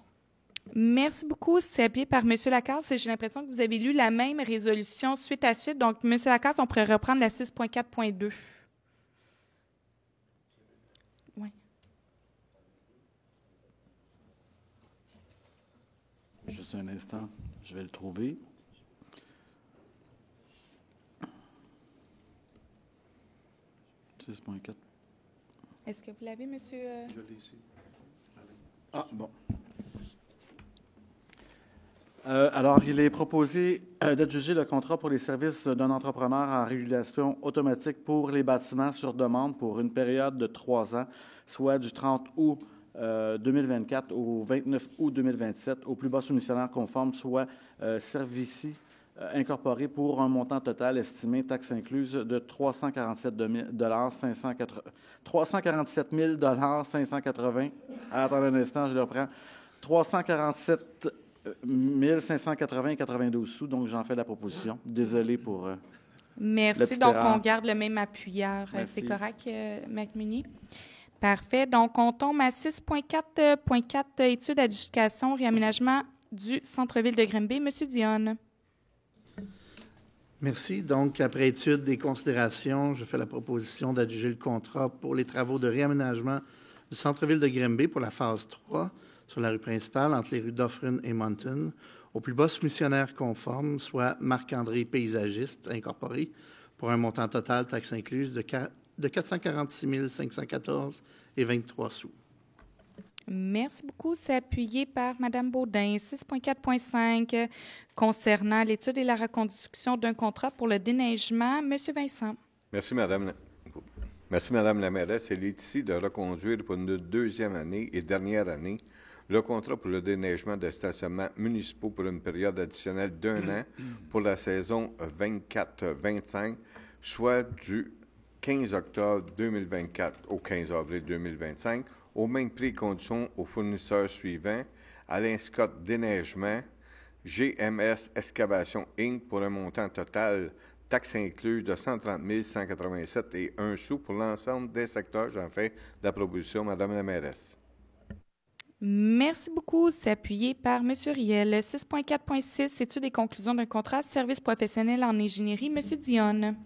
Merci beaucoup. C'est appuyé par M. Lacasse. J'ai l'impression que vous avez lu la même résolution suite à suite. Donc, M. Lacasse, on pourrait reprendre la 6.4.2. Oui. Juste un instant, je vais le trouver. Est-ce que vous l'avez, monsieur? Je l'ai ici. Ah, bon. Alors, il est proposé d'adjuger le contrat pour les services d'un entrepreneur en régulation automatique pour les bâtiments sur demande pour une période de 3 ans, soit du 30 août 2024 au 29 août 2027, au plus bas soumissionnaire conforme, soit Servici Incorporé, pour un montant total estimé, taxes incluses, de 347 580. Attendez un instant, je le reprends. 347 580,92 $. Donc, j'en fais la proposition. Désolé pour Merci. Donc, on garde le même appuyeur. C'est correct, McMunny? Parfait. Donc, on tombe à 6.4.4, étude d'adjudication, réaménagement du centre-ville de Granby. Monsieur Dionne. Merci. Donc, après étude des considérations, je fais la proposition d'adjuger le contrat pour les travaux de réaménagement du centre-ville de Granby pour la phase 3 sur la rue principale entre les rues Dufferin et Mountain, au plus bas soumissionnaire conforme, soit Marc-André Paysagiste Incorporé, pour un montant total, taxes incluses, de 446 514 et 23 sous. Merci beaucoup. C'est appuyé par Mme Baudin. 6.4.5 concernant l'étude et la reconduction d'un contrat pour le déneigement. Monsieur Vincent. Merci, Madame la mairesse. Il est ici de reconduire pour une deuxième année et dernière année le contrat pour le déneigement de stationnements municipaux pour une période additionnelle d'1 an pour la saison 24-25, soit du 15 octobre 2024 au 15 avril 2025, au même prix et conditions aux fournisseurs suivants: Alain Scott Déneigement, GMS Excavation Inc. pour un montant total, taxes incluses, de 130 187 et 1 sou pour l'ensemble des secteurs. J'en fais la proposition, Madame la mairesse. Merci beaucoup. C'est appuyé par M. Riel. 6.4.6, études et conclusions d'un contrat service professionnel en ingénierie. M. Dionne.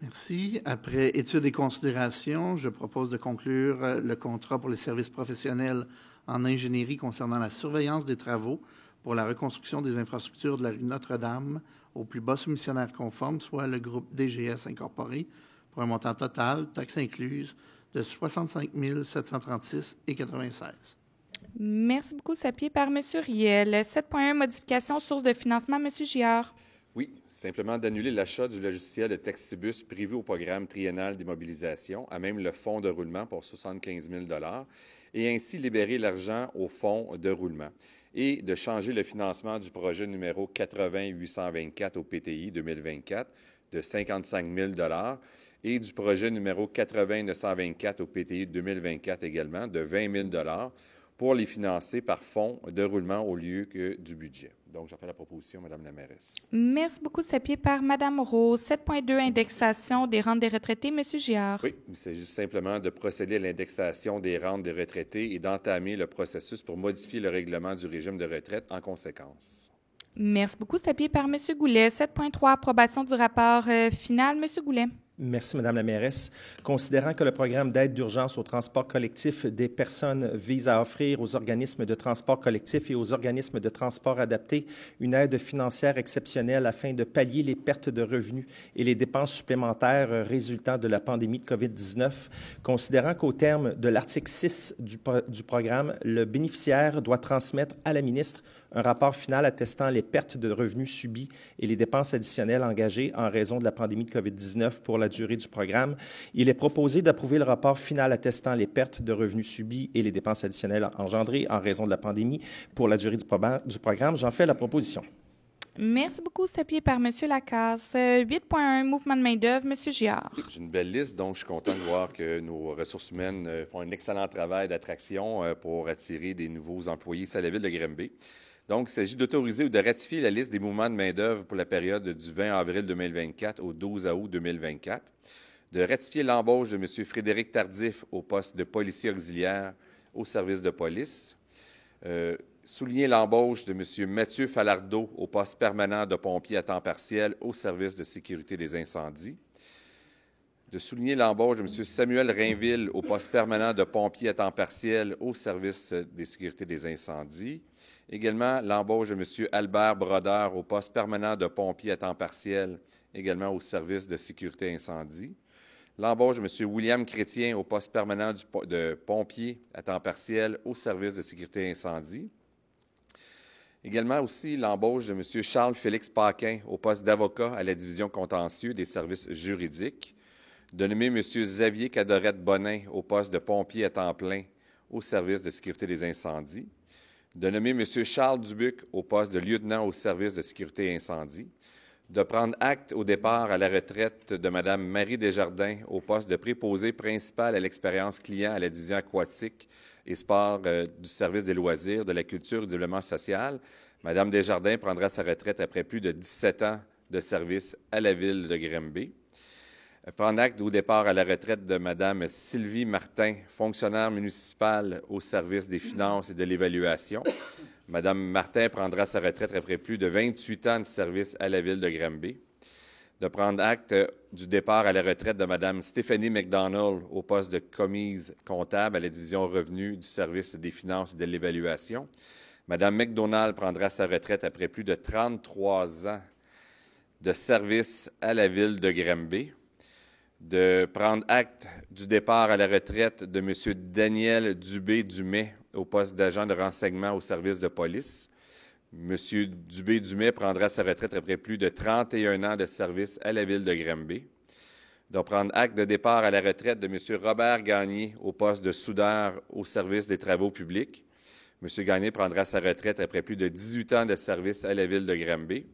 Merci. Après études et considérations, je propose de conclure le contrat pour les services professionnels en ingénierie concernant la surveillance des travaux pour la reconstruction des infrastructures de la rue Notre-Dame au plus bas soumissionnaire conforme, soit le groupe DGS Incorporé, pour un montant total, taxes incluses, de 65 736 et 96. Merci beaucoup. C'est appuyé par M. Riel. 7.1, modification source de financement. M. Giard. Oui, simplement d'annuler l'achat du logiciel de Textibus privé au programme triennal d'immobilisation, à même le fonds de roulement pour 75 000 et ainsi libérer l'argent au fonds de roulement, et de changer le financement du projet numéro 80-824 au PTI 2024 de 55 000 et du projet numéro 80-924 au PTI 2024 également de 20 000 pour les financer par fonds de roulement au lieu que du budget. Donc, j'en fais la proposition, Mme la mairesse. Merci beaucoup. C'est appuyé par Mme Rose. 7.2, indexation des rentes des retraités. M. Giard. Oui, il s'agit simplement de procéder à l'indexation des rentes des retraités et d'entamer le processus pour modifier le règlement du régime de retraite en conséquence. Merci beaucoup. C'est appuyé par M. Goulet. 7.3, approbation du rapport final. M. Goulet. Merci, Madame la mairesse. Considérant que le programme d'aide d'urgence au transport collectif des personnes vise à offrir aux organismes de transport collectif et aux organismes de transport adapté une aide financière exceptionnelle afin de pallier les pertes de revenus et les dépenses supplémentaires résultant de la pandémie de COVID-19, considérant qu'au terme de l'article 6 du programme, le bénéficiaire doit transmettre à la ministre un rapport final attestant les pertes de revenus subies et les dépenses additionnelles engagées en raison de la pandémie de COVID-19 pour la durée du programme. Il est proposé d'approuver le rapport final attestant les pertes de revenus subies et les dépenses additionnelles engendrées en raison de la pandémie pour la durée du programme. J'en fais la proposition. Merci beaucoup. C'est appuyé par M. Lacasse. 8.1, mouvement de main-d'œuvre. M. Giard. J'ai une belle liste, donc je suis content de voir que nos ressources humaines font un excellent travail d'attraction pour attirer des nouveaux employés ici à la ville de Granby. Donc, il s'agit d'autoriser ou de ratifier la liste des mouvements de main-d'œuvre pour la période du 20 avril 2024 au 12 août 2024, de ratifier l'embauche de M. Frédéric Tardif au poste de policier auxiliaire au service de police, souligner l'embauche de M. Mathieu Falardeau au poste permanent de pompier à temps partiel au service de sécurité des incendies, de souligner l'embauche de M. Samuel Rainville au poste permanent de pompier à temps partiel au service des sécurités des incendies, également l'embauche de M. Albert Brodeur au poste permanent de pompier à temps partiel, également au service de sécurité incendie, l'embauche de M. William Chrétien au poste permanent de pompier à temps partiel au service de sécurité incendie, également aussi l'embauche de M. Charles-Félix Paquin au poste d'avocat à la division contentieux des services juridiques, de nommer M. Xavier Cadorette-Bonin au poste de pompier à temps plein au service de sécurité des incendies, de nommer M. Charles Dubuc au poste de lieutenant au service de sécurité et incendie, de prendre acte au départ à la retraite de Mme Marie Desjardins au poste de préposée principale à l'expérience client à la division aquatique et sport du service des loisirs, de la culture et du développement social. Mme Desjardins prendra sa retraite après plus de 17 ans de service à la ville de Granby. Prendre acte au départ à la retraite de Mme Sylvie Martin, fonctionnaire municipale au service des finances et de l'évaluation. Mme Martin prendra sa retraite après plus de 28 ans de service à la ville de Granby. de prendre acte du départ à la retraite de Mme Stéphanie McDonald au poste de commise comptable à la division revenus du service des finances et de l'évaluation. Mme McDonald prendra sa retraite après plus de 33 ans de service à la ville de Granby. De prendre acte du départ à la retraite de M. Daniel Dubé-Dumais au poste d'agent de renseignement au service de police. M. Dubé-Dumais prendra sa retraite après plus de 31 ans de service à la ville de Granby. De prendre acte de départ à la retraite de M. Robert Gagné au poste de soudeur au service des travaux publics. M. Gagné prendra sa retraite après plus de 18 ans de service à la ville de Granby.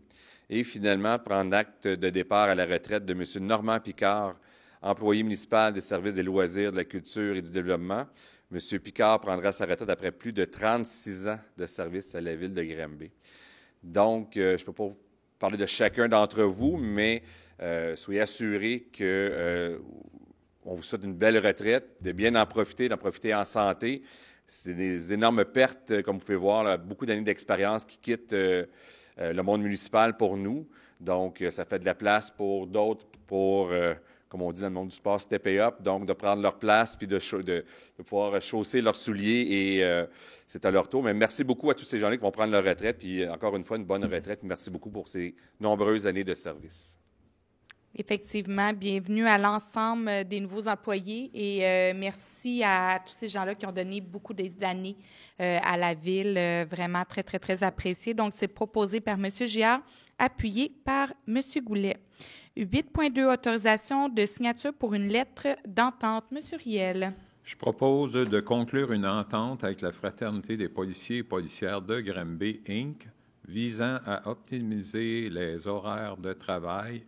Et finalement, prendre acte de départ à la retraite de M. Normand Picard, employé municipal des services des loisirs, de la culture et du développement. M. Picard prendra sa retraite après plus de 36 ans de service à la ville de Granby. Donc, je ne peux pas parler de chacun d'entre vous, mais soyez assurés qu'on vous souhaite une belle retraite, de bien d'en profiter en santé. C'est des énormes pertes, comme vous pouvez voir, là, beaucoup d'années d'expérience qui quittent le monde municipal pour nous. Donc, ça fait de la place pour d'autres, comme on dit dans le monde du sport, stepper up, donc de prendre leur place puis de pouvoir chausser leurs souliers et c'est à leur tour. Mais merci beaucoup à tous ces gens-là qui vont prendre leur retraite. Puis encore une fois, une bonne retraite. Merci beaucoup pour ces nombreuses années de service. Effectivement, bienvenue à l'ensemble des nouveaux employés et merci à tous ces gens-là qui ont donné beaucoup d'années à la ville, vraiment très, très, très apprécié. Donc, c'est proposé par M. Giard, appuyé par M. Goulet. 8.2, autorisation de signature pour une lettre d'entente. M. Riel. Je propose de conclure une entente avec la Fraternité des policiers et policières de Granby, Inc., visant à optimiser les horaires de travail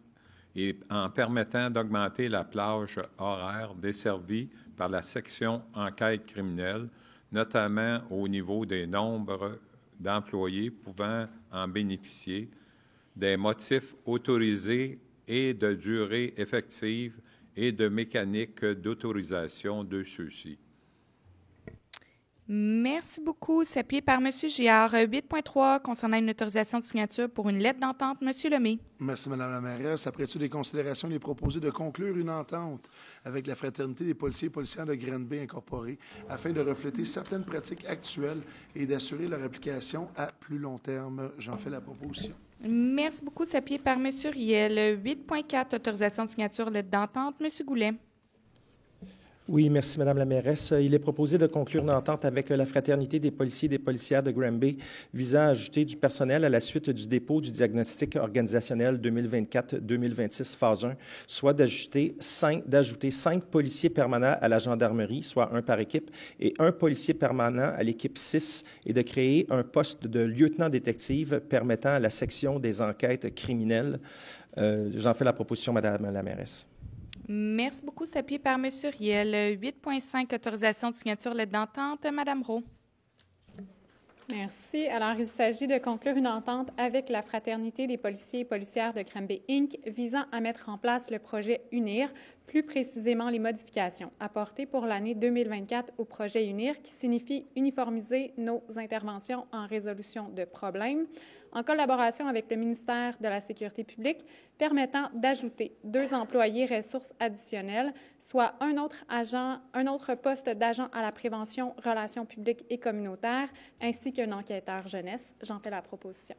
et en permettant d'augmenter la plage horaire desservie par la section enquête criminelle, notamment au niveau des nombres d'employés pouvant en bénéficier, des motifs autorisés et de durée effective et de mécanique d'autorisation de ceux-ci. Merci beaucoup. C'est appuyé par M. Giard. 8.3, concernant une autorisation de signature pour une lettre d'entente. M. Lemay. Merci, Mme la mairesse. Après-tu des considérations, il est proposé de conclure une entente avec la Fraternité des policiers et policières de Granby Incorporée afin de refléter certaines pratiques actuelles et d'assurer leur application à plus long terme. J'en fais la proposition. Merci beaucoup. C'est appuyé par M. Riel. 8.4, autorisation de signature, lettre d'entente. M. Goulet. Oui, merci, Madame la mairesse. Il est proposé de conclure une entente avec la Fraternité des policiers et des policières de Granby visant à ajouter du personnel à la suite du dépôt du diagnostic organisationnel 2024-2026 phase 1, soit d'ajouter 5 policiers permanents à la gendarmerie, soit 1 par équipe, et 1 policier permanent à l'équipe 6, et de créer un poste de lieutenant-détective permettant à la section des enquêtes criminelles. J'en fais la proposition, Madame la mairesse. Merci beaucoup. C'est appuyé par M. Riel. 8.5, autorisation de signature, lettre d'entente. Mme Rowe. Merci. Alors, il s'agit de conclure une entente avec la Fraternité des policiers et policières de Granby, Inc., visant à mettre en place le projet UNIR, plus précisément les modifications apportées pour l'année 2024 au projet UNIR, qui signifie uniformiser nos interventions en résolution de problèmes, en collaboration avec le ministère de la Sécurité publique, permettant d'ajouter 2 employés ressources additionnelles, soit un autre poste d'agent à la prévention, relations publiques et communautaires, ainsi qu'un enquêteur jeunesse. J'en fais la proposition.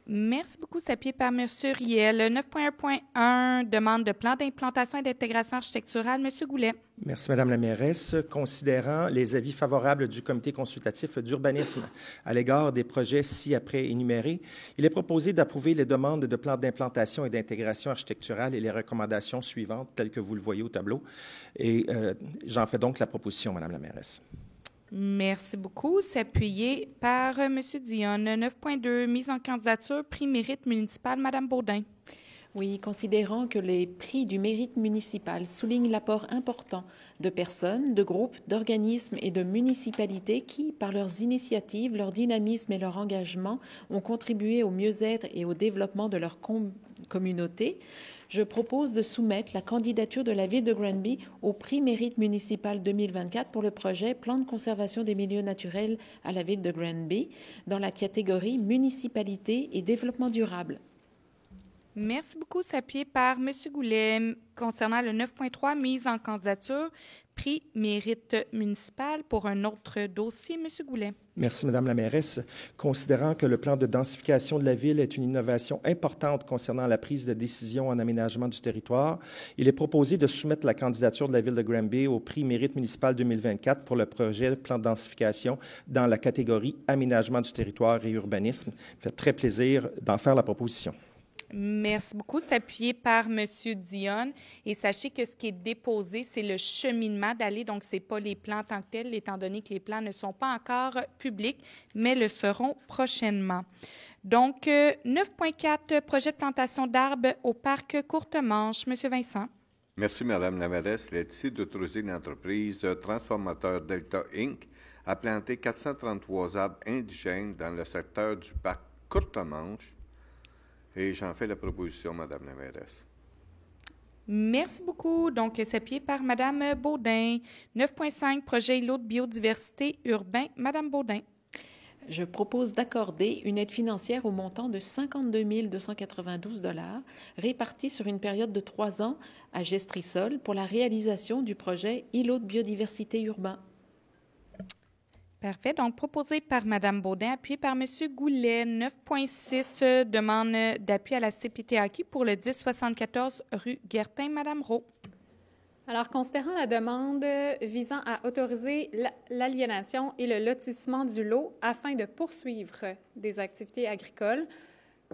Merci beaucoup. C'est appuyé par M. Riel. 9.1.1, demande de plan d'implantation et d'intégration architecturale. M. Goulet. Merci, Madame la mairesse. Considérant les avis favorables du Comité consultatif d'urbanisme à l'égard des projets ci-après énumérés, il est proposé d'approuver les demandes de plan d'implantation et d'intégration architecturale et les recommandations suivantes, telles que vous le voyez au tableau. Et j'en fais donc la proposition, Madame la mairesse. Merci beaucoup. C'est appuyé par M. Dionne. 9.2, mise en candidature, prix mérite municipal. Mme Baudin. Oui, considérant que les prix du mérite municipal soulignent l'apport important de personnes, de groupes, d'organismes et de municipalités qui, par leurs initiatives, leur dynamisme et leur engagement, ont contribué au mieux-être et au développement de leur communauté, je propose de soumettre la candidature de la Ville de Granby au prix mérite municipal 2024 pour le projet Plan de conservation des milieux naturels à la Ville de Granby dans la catégorie municipalité et développement durable. Merci beaucoup. C'est appuyé par M. Goulet. Concernant le 9.3, mise en candidature, prix mérite municipal pour un autre dossier. M. Goulet. Merci, Madame la mairesse. Considérant que le plan de densification de la ville est une innovation importante concernant la prise de décision en aménagement du territoire, il est proposé de soumettre la candidature de la ville de Granby au prix mérite municipal 2024 pour le projet plan de densification dans la catégorie aménagement du territoire et urbanisme. Ça fait très plaisir d'en faire la proposition. Merci beaucoup. C'est appuyé par M. Dionne. Et sachez que ce qui est déposé, c'est le cheminement d'aller. Donc, ce n'est pas les plans en tant que tels, étant donné que les plans ne sont pas encore publics, mais le seront prochainement. Donc, 9.4, projet de plantation d'arbres au parc Courtemanche. M. Vincent. Merci, Madame la mairesse. Il est ici d'autoriser l'entreprise Transformateur Delta Inc. à planter 433 arbres indigènes dans le secteur du parc Courtemanche. Et j'en fais la proposition, Madame la mairesse. Merci beaucoup. Donc, c'est appuyé par Mme Baudin. 9.5, projet îlot de biodiversité urbain. Mme Baudin. Je propose d'accorder une aide financière au montant de 52 292 $ répartie sur une période de 3 ans à Gestrisol pour la réalisation du projet îlot de biodiversité urbain. Parfait. Donc, proposé par Mme Baudin, appuyé par M. Goulet. 9.6, demande d'appui à la CPTAQ pour le 1074 rue Guertin. Mme Rowe. Alors, considérant la demande visant à autoriser l'aliénation et le lotissement du lot afin de poursuivre des activités agricoles,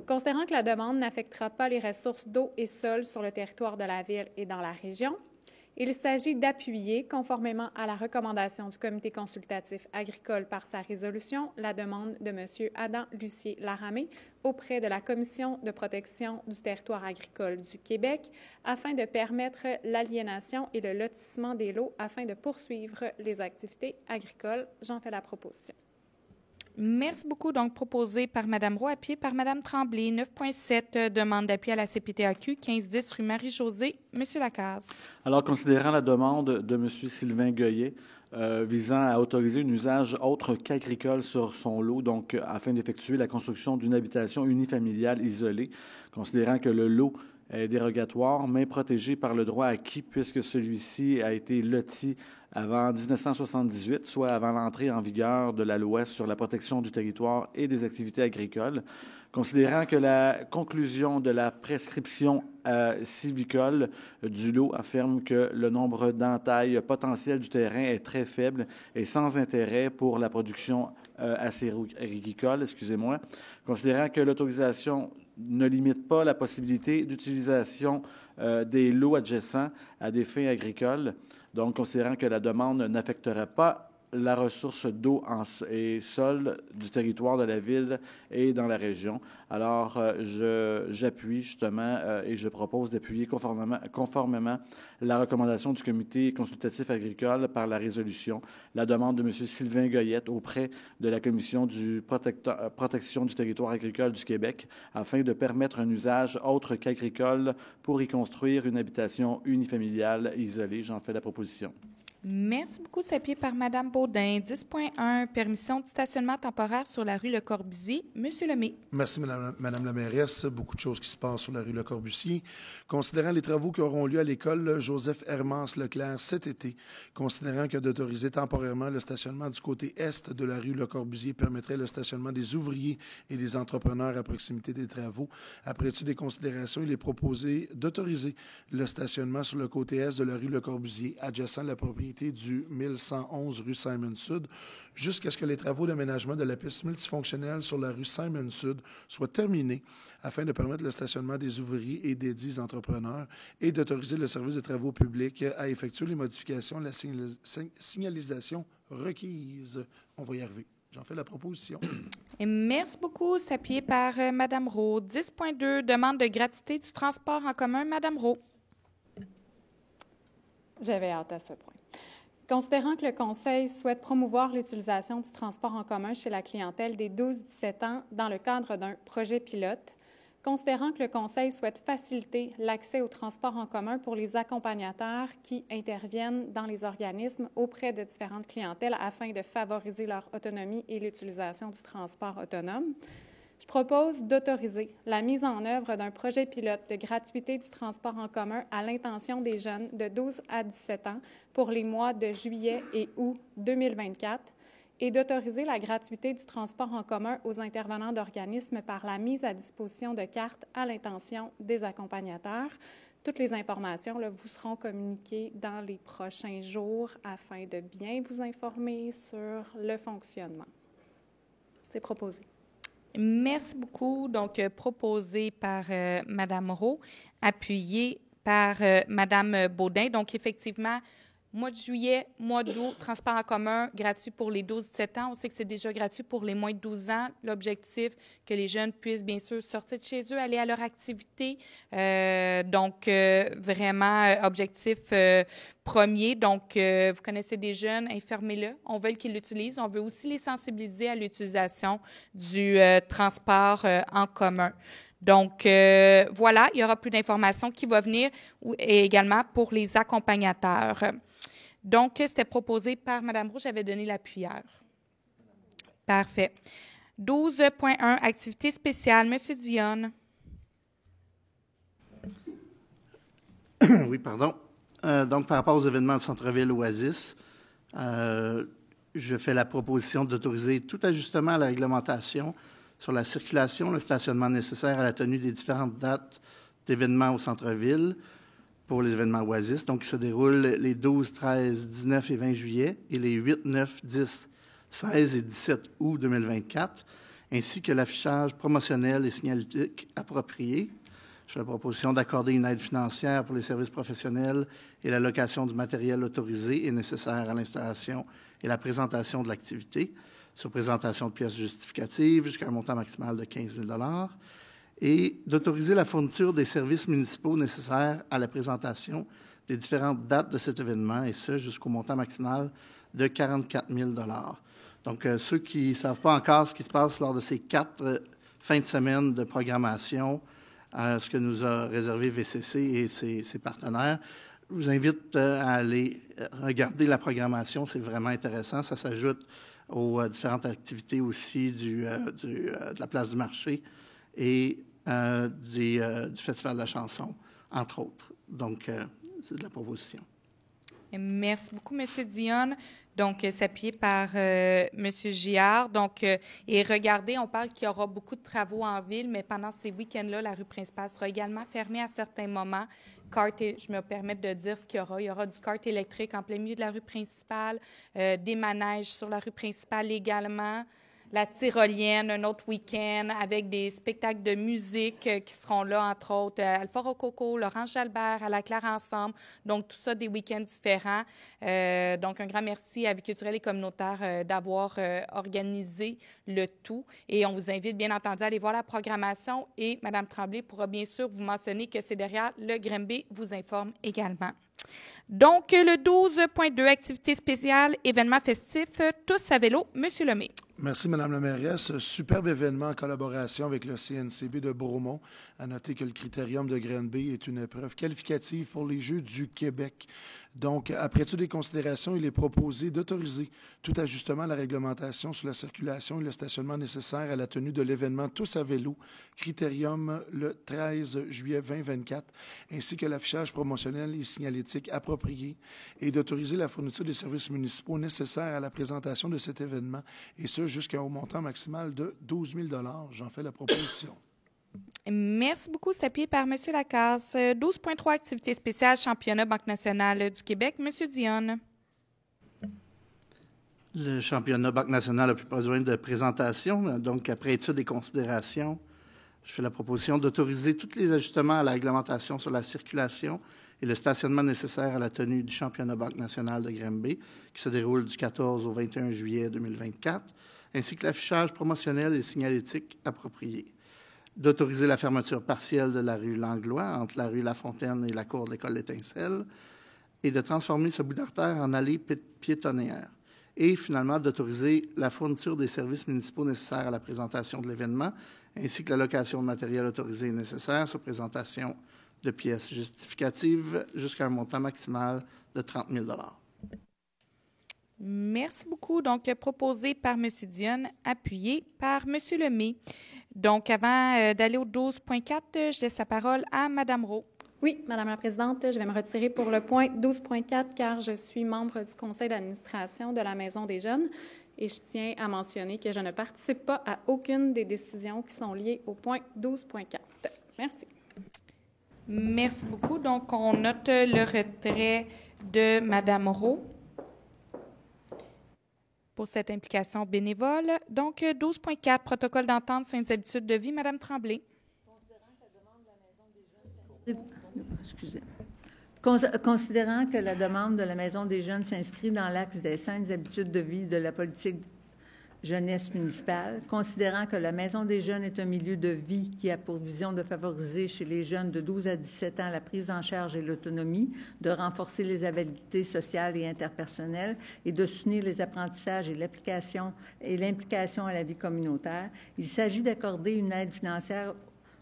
considérant que la demande n'affectera pas les ressources d'eau et sol sur le territoire de la ville et dans la région, il s'agit d'appuyer, conformément à la recommandation du Comité consultatif agricole par sa résolution, la demande de M. Adam Lucier-Laramé auprès de la Commission de protection du territoire agricole du Québec afin de permettre l'aliénation et le lotissement des lots afin de poursuivre les activités agricoles. J'en fais la proposition. Merci beaucoup. Donc, proposé par Mme Roux, appuyé par Mme Tremblay. 9.7, demande d'appui à la CPTAQ, 1510 rue Marie-Josée. M. Lacasse. Alors, considérant la demande de M. Sylvain Goyet visant à autoriser un usage autre qu'agricole sur son lot, donc afin d'effectuer la construction d'une habitation unifamiliale isolée, considérant que le lot est dérogatoire, mais protégé par le droit acquis puisque celui-ci a été loti avant 1978, soit avant l'entrée en vigueur de la loi sur la protection du territoire et des activités agricoles, considérant que la conclusion de la prescription civicole du lot affirme que le nombre d'entailles potentielles du terrain est très faible et sans intérêt pour la production acéricole, considérant que l'autorisation ne limite pas la possibilité d'utilisation des lots adjacents à des fins agricoles, donc considérant que la demande n'affecterait pas la ressource d'eau et sol du territoire de la ville et dans la région. Alors, j'appuie justement et je propose d'appuyer conformément la recommandation du Comité consultatif agricole par la résolution, la demande de M. Sylvain Goyette auprès de la Commission de protection du territoire agricole du Québec afin de permettre un usage autre qu'agricole pour y construire une habitation unifamiliale isolée. J'en fais la proposition. Merci beaucoup. C'est appuyé par Mme Baudin. 10.1, permission de stationnement temporaire sur la rue Le Corbusier. Monsieur Lemay. Merci, Madame la mairesse. Beaucoup de choses qui se passent sur la rue Le Corbusier. Considérant les travaux qui auront lieu à l'école Joseph Hermance Leclerc cet été, considérant que d'autoriser temporairement le stationnement du côté est de la rue Le Corbusier permettrait le stationnement des ouvriers et des entrepreneurs à proximité des travaux. Après étude des considérations, il est proposé d'autoriser le stationnement sur le côté est de la rue Le Corbusier, adjacent à la propriété du 1111 rue Simon-Sud, jusqu'à ce que les travaux d'aménagement de la piste multifonctionnelle sur la rue Simon-Sud soient terminés afin de permettre le stationnement des ouvriers et des dits entrepreneurs et d'autoriser le service des travaux publics à effectuer les modifications de la signalisation requise. On va y arriver. J'en fais la proposition. Et merci beaucoup. C'est appuyé par Mme Rowe. 10.2, demande de gratuité du transport en commun. Mme Rowe. J'avais hâte à ce point. Considérant que le Conseil souhaite promouvoir l'utilisation du transport en commun chez la clientèle des 12-17 ans dans le cadre d'un projet pilote, considérant que le Conseil souhaite faciliter l'accès au transport en commun pour les accompagnateurs qui interviennent dans les organismes auprès de différentes clientèles afin de favoriser leur autonomie et l'utilisation du transport autonome, Je propose d'autoriser la mise en œuvre d'un projet pilote de gratuité du transport en commun à l'intention des jeunes de 12 à 17 ans pour les mois de juillet et août 2024 et d'autoriser la gratuité du transport en commun aux intervenants d'organismes par la mise à disposition de cartes à l'intention des accompagnateurs. Toutes les informations là, vous seront communiquées dans les prochains jours afin de bien vous informer sur le fonctionnement. C'est proposé. Merci beaucoup. Donc, proposé par Mme Rowe, appuyé par Mme Baudin. Donc, effectivement, mois de juillet, mois d'août, transport en commun gratuit pour les 12-17 ans. On sait que c'est déjà gratuit pour les moins de 12 ans. L'objectif, que les jeunes puissent bien sûr sortir de chez eux, aller à leur activité. Vraiment, objectif premier. Donc, vous connaissez des jeunes, informez-le. On veut qu'ils l'utilisent. On veut aussi les sensibiliser à l'utilisation du transport en commun. Donc, voilà, il y aura plus d'informations qui vont venir et également pour les accompagnateurs. Donc, c'était proposé par Mme Rowe. J'avais donné l'appuyeur. Parfait. 12.1, activité spéciale. Monsieur Dionne. Oui, pardon. Donc, par rapport aux événements de centre-ville Oasis, je fais la proposition d'autoriser tout ajustement à la réglementation sur la circulation, le stationnement nécessaire à la tenue des différentes dates d'événements au centre-ville pour les événements Oasis. Donc, qui se déroulent les 12, 13, 19 et 20 juillet et les 8, 9, 10, 16 et 17 août 2024, ainsi que l'affichage promotionnel et signalétique approprié. Je fais la proposition d'accorder une aide financière pour les services professionnels et la location du matériel autorisé et nécessaire à l'installation et la présentation de l'activité, sur présentation de pièces justificatives jusqu'à un montant maximal de 15 000 $ et d'autoriser la fourniture des services municipaux nécessaires à la présentation des différentes dates de cet événement, et ce, jusqu'au montant maximal de 44 000 $. Donc, ceux qui ne savent pas encore ce qui se passe lors de ces 4 fins de semaine de programmation, ce que nous a réservé VCC et ses partenaires, je vous invite à aller regarder la programmation. C'est vraiment intéressant. Ça s'ajoute aux différentes activités aussi de la place du marché et du Festival de la chanson, entre autres. Donc, c'est de la proposition. Merci beaucoup, M. Dionne. Donc, s'appuyer par M. Giard. Donc, et regardez, on parle qu'il y aura beaucoup de travaux en ville, mais pendant ces week-ends-là, la rue principale sera également fermée à certains moments. Je me permets de dire ce qu'il y aura. Il y aura du kart électrique en plein milieu de la rue principale, des manèges sur la rue principale également, la tyrolienne un autre week-end avec des spectacles de musique qui seront là, entre autres, à Alpha Rococo, Laurence Jalbert, à la Claire Ensemble. Donc, tout ça, des week-ends différents. Donc, un grand merci à Vie culturelle et communautaire d'avoir organisé le tout. Et on vous invite, bien entendu, à aller voir la programmation. Et Mme Tremblay pourra bien sûr vous mentionner que c'est derrière le Grimby vous informe également. Donc, le 12.2, activité spéciale, événement festif, tous à vélo. Monsieur Lemay. Merci, Mme la mairesse. Superbe événement en collaboration avec le CNCB de Bromont. À noter que le critérium de Granby est une épreuve qualificative pour les Jeux du Québec. Donc, après toutes les considérations, il est proposé d'autoriser tout ajustement à la réglementation sur la circulation et le stationnement nécessaire à la tenue de l'événement Tous à vélo, critérium le 13 juillet 2024, ainsi que l'affichage promotionnel et signalétique approprié, et d'autoriser la fourniture des services municipaux nécessaires à la présentation de cet événement, et ce, jusqu'à un montant maximal de 12 000 $. J'en fais la proposition. Merci beaucoup. C'est appuyé par M. Lacasse. 12.3, activité spéciale, championnat Banque nationale du Québec. M. Dionne. Le championnat Banque nationale n'a plus besoin de présentation. Donc, après étude et considération, je fais la proposition d'autoriser tous les ajustements à la réglementation sur la circulation et le stationnement nécessaire à la tenue du championnat Banque nationale de Granby, qui se déroule du 14 au 21 juillet 2024, ainsi que l'affichage promotionnel et signalétique approprié. D'autoriser la fermeture partielle de la rue Langlois, entre la rue La Fontaine et la cour de l'École d'Étincelles, et de transformer ce bout d'artère en allée piétonnière. Et finalement, d'autoriser la fourniture des services municipaux nécessaires à la présentation de l'événement, ainsi que la location de matériel autorisé et nécessaire sur présentation de pièces justificatives jusqu'à un montant maximal de 30 000 $. Merci beaucoup. Donc, proposé par M. Dionne, appuyé par M. Lemay. Donc, avant d'aller au 12.4, je laisse la parole à Mme Rowe. Oui, Madame la Présidente, je vais me retirer pour le point 12.4 car je suis membre du conseil d'administration de la Maison des jeunes et je tiens à mentionner que je ne participe pas à aucune des décisions qui sont liées au point 12.4. Merci. Merci beaucoup. Donc, on note le retrait de Mme Rowe pour cette implication bénévole. Donc, 12.4, protocole d'entente saines habitudes de vie. Mme Tremblay. Considérant que la demande de la Maison des jeunes s'inscrit dans l'axe des saines habitudes de vie de la politique jeunesse municipale, considérant que la Maison des jeunes est un milieu de vie qui a pour vision de favoriser chez les jeunes de 12 à 17 ans la prise en charge et l'autonomie, de renforcer les habiletés sociales et interpersonnelles et de soutenir les apprentissages et l'implication à la vie communautaire, il s'agit d'accorder une aide financière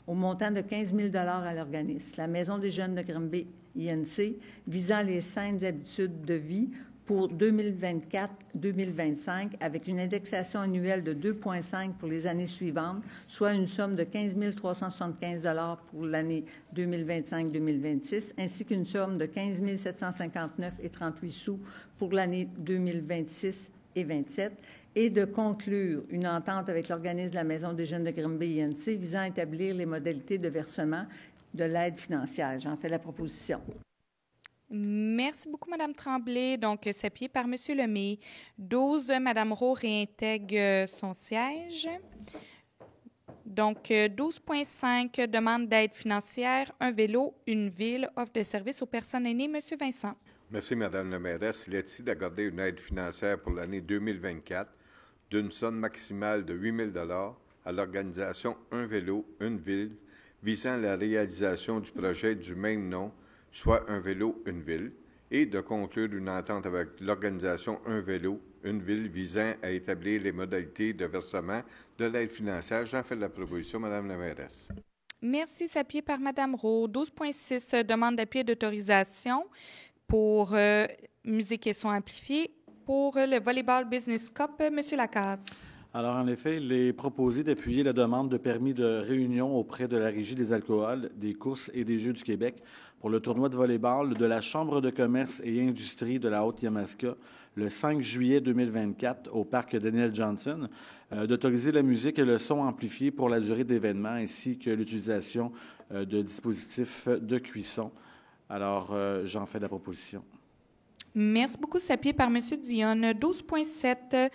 au montant de 15 000 à l'organisme, la Maison des jeunes de Granby INC, visant les saines habitudes de vie pour 2024-2025, avec une indexation annuelle de 2,5 pour les années suivantes, soit une somme de 15 375 pour l'année 2025-2026, ainsi qu'une somme de 15 759,38 sous pour l'année 2026 et 2027, et de conclure une entente avec l'organisme de la Maison des jeunes de Granby INC visant à établir les modalités de versement de l'aide financière. J'en fais la proposition. Merci beaucoup, Mme Tremblay. Donc, s'appuyer par M. Lemay. 12, Mme Rowe réintègre son siège. Donc, 12.5, demande d'aide financière, un vélo, une ville, offre de services aux personnes aînées. M. Vincent. Merci, Mme la mairesse. Il est ici d'accorder une aide financière pour l'année 2024 d'une somme maximale de 8 000 à l'organisation Un vélo, une ville, visant la réalisation du projet du même nom, soit Un vélo, une ville, et de conclure une entente avec l'organisation Un vélo, une ville, visant à établir les modalités de versement de l'aide financière. J'en fais la proposition, Mme la mairesse. Merci. S'appuyer par Mme Rowe. 12.6, demande d'appui et d'autorisation pour musique et son amplifié. Pour le Volleyball Business Cup, M. Lacasse. Alors, en effet, il est proposé d'appuyer la demande de permis de réunion auprès de la Régie des alcools, des courses et des Jeux du Québec pour le tournoi de volleyball de la Chambre de commerce et industrie de la Haute-Yamaska le 5 juillet 2024 au parc Daniel Johnson, d'autoriser la musique et le son amplifié pour la durée de l'événement ainsi que l'utilisation de dispositifs de cuisson. Alors, j'en fais la proposition. Merci beaucoup. S'appuyer par M. Dionne. 12.7,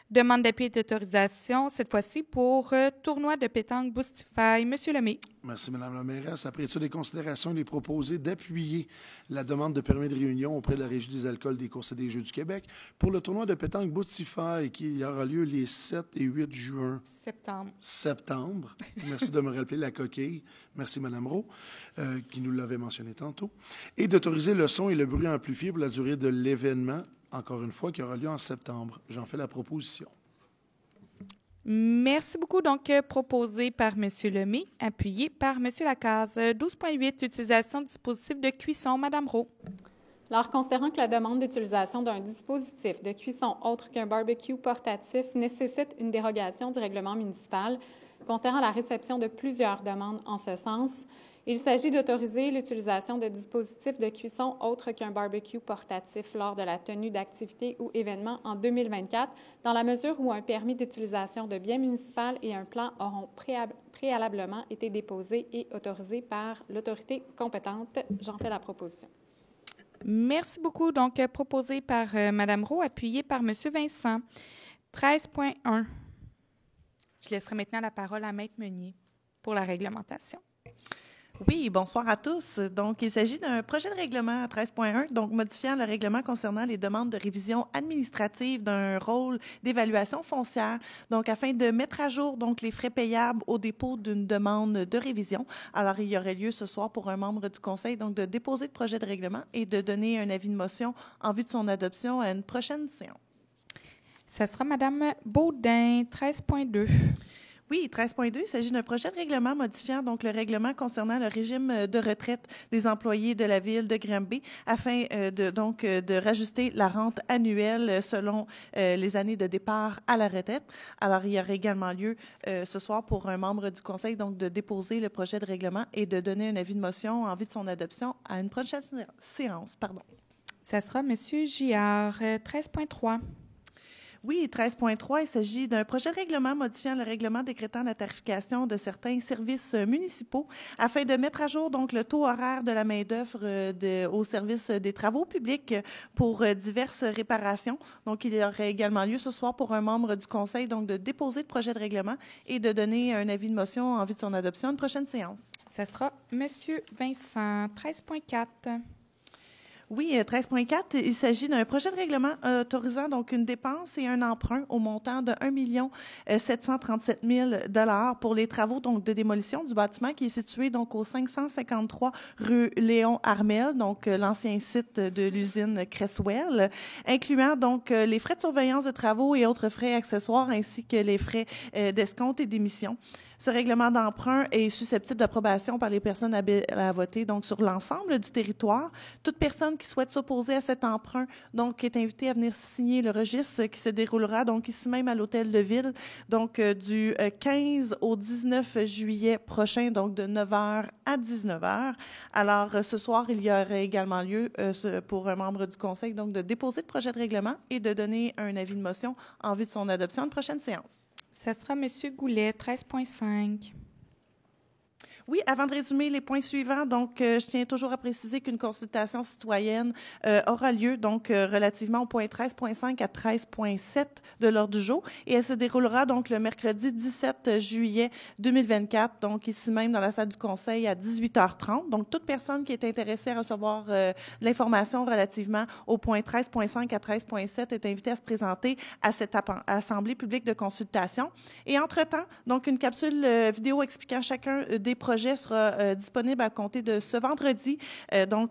demande d'appui et d'autorisation, cette fois-ci pour tournoi de pétanque Boostify. M. Lemay. Merci, Mme la mairesse. Après étude des considérations, il est proposé d'appuyer la demande de permis de réunion auprès de la Régie des alcools, des courses et des Jeux du Québec pour le tournoi de pétanque Boostify qui aura lieu les 7 et 8 juin. Septembre. Merci de me rappeler la coquille. Merci, Mme Rowe, qui nous l'avait mentionné tantôt. Et d'autoriser le son et le bruit amplifié pour la durée de l'événement, encore une fois, qui aura lieu en septembre. J'en fais la proposition. Merci beaucoup. Donc, proposé par M. Lemay, appuyé par M. Lacasse. 12.8, utilisation de dispositifs de cuisson. Mme Rowe. Alors, considérant que la demande d'utilisation d'un dispositif de cuisson autre qu'un barbecue portatif nécessite une dérogation du règlement municipal, considérant la réception de plusieurs demandes en ce sens, il s'agit d'autoriser l'utilisation de dispositifs de cuisson autres qu'un barbecue portatif lors de la tenue d'activités ou événements en 2024, dans la mesure où un permis d'utilisation de biens municipal et un plan auront préalablement été déposés et autorisés par l'autorité compétente. J'en fais la proposition. Merci beaucoup. Donc, proposé par Mme Rowe, appuyé par M. Vincent. 13.1. Je laisserai maintenant la parole à Maître Meunier pour la réglementation. Oui, bonsoir à tous. Donc, il s'agit d'un projet de règlement à 13.1, donc modifiant le règlement concernant les demandes de révision administrative d'un rôle d'évaluation foncière, donc afin de mettre à jour donc les frais payables au dépôt d'une demande de révision. Alors, il y aurait lieu ce soir pour un membre du Conseil donc de déposer le projet de règlement et de donner un avis de motion en vue de son adoption à une prochaine séance. Ça sera Mme Baudin, 13.2. Oui, 13.2, il s'agit d'un projet de règlement modifiant donc le règlement concernant le régime de retraite des employés de la ville de Granby afin de rajuster la rente annuelle selon les années de départ à la retraite. Alors, il y aurait également lieu ce soir pour un membre du conseil donc de déposer le projet de règlement et de donner un avis de motion en vue de son adoption à une prochaine séance. Ça sera M. Giard, 13.3. Oui, 13.3, il s'agit d'un projet de règlement modifiant le règlement décrétant la tarification de certains services municipaux afin de mettre à jour donc le taux horaire de la main-d'œuvre au service des travaux publics pour diverses réparations. Donc, il y aurait également lieu ce soir pour un membre du conseil donc de déposer le projet de règlement et de donner un avis de motion en vue de son adoption à une prochaine séance. Ça sera M. Vincent, 13.4. Oui, 13.4, il s'agit d'un projet de règlement autorisant donc une dépense et un emprunt au montant de 1 737 000 $ pour les travaux donc de démolition du bâtiment qui est situé donc au 553 rue Léon Armel, donc l'ancien site de l'usine Cresswell, incluant donc les frais de surveillance de travaux et autres frais accessoires ainsi que les frais d'escompte et d'émission. Ce règlement d'emprunt est susceptible d'approbation par les personnes à voter donc sur l'ensemble du territoire. Toute personne qui souhaite s'opposer à cet emprunt donc est invitée à venir signer le registre qui se déroulera donc ici même à l'Hôtel de Ville donc du 15 au 19 juillet prochain donc de 9h à 19h. Alors ce soir, il y aurait également lieu pour un membre du conseil donc de déposer le projet de règlement et de donner un avis de motion en vue de son adoption à une prochaine séance. Ça sera M. Goulet, 13.5. Oui, avant de résumer les points suivants, donc je tiens toujours à préciser qu'une consultation citoyenne aura lieu donc relativement au point 13.5 à 13.7 de l'ordre du jour et elle se déroulera donc le mercredi 17 juillet 2024, donc ici même dans la salle du conseil à 18h30. Donc toute personne qui est intéressée à recevoir de l'information relativement au point 13.5 à 13.7 est invitée à se présenter à cette assemblée publique de consultation. Et entre-temps, donc une capsule vidéo expliquant chacun des projets sera disponible à compter de ce vendredi, dans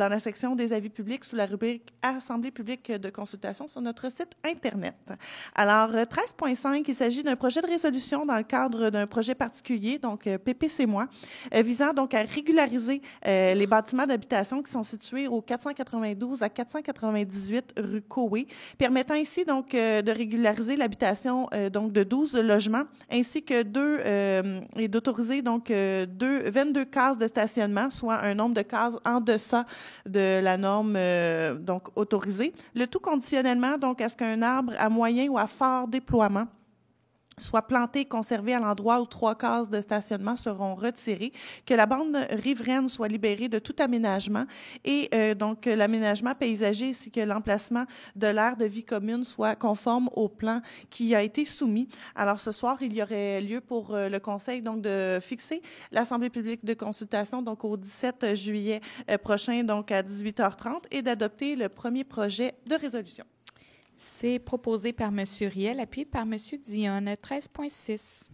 la section des avis publics sous la rubrique Assemblée publique de consultation sur notre site Internet. Alors, 13.5, il s'agit d'un projet de résolution dans le cadre d'un projet particulier, donc PPC-moi, visant donc à régulariser les bâtiments d'habitation qui sont situés au 492 à 498 rue Cowé, permettant ici donc de régulariser l'habitation donc de 12 logements ainsi que d'autoriser donc 22 cases de stationnement, soit un nombre de cases en deçà de la norme donc autorisée. Le tout conditionnellement donc à ce qu'un arbre à moyen ou à fort déploiement soit planté et conservé à l'endroit où 3 cases de stationnement seront retirées, que la bande riveraine soit libérée de tout aménagement et donc l'aménagement paysager ainsi que l'emplacement de l'aire de vie commune soit conforme au plan qui a été soumis. Alors ce soir, il y aurait lieu pour le conseil donc de fixer l'assemblée publique de consultation donc au 17 juillet prochain donc à 18h30 et d'adopter le premier projet de résolution. C'est proposé par M. Riel, appuyé par M. Dionne, 13.6.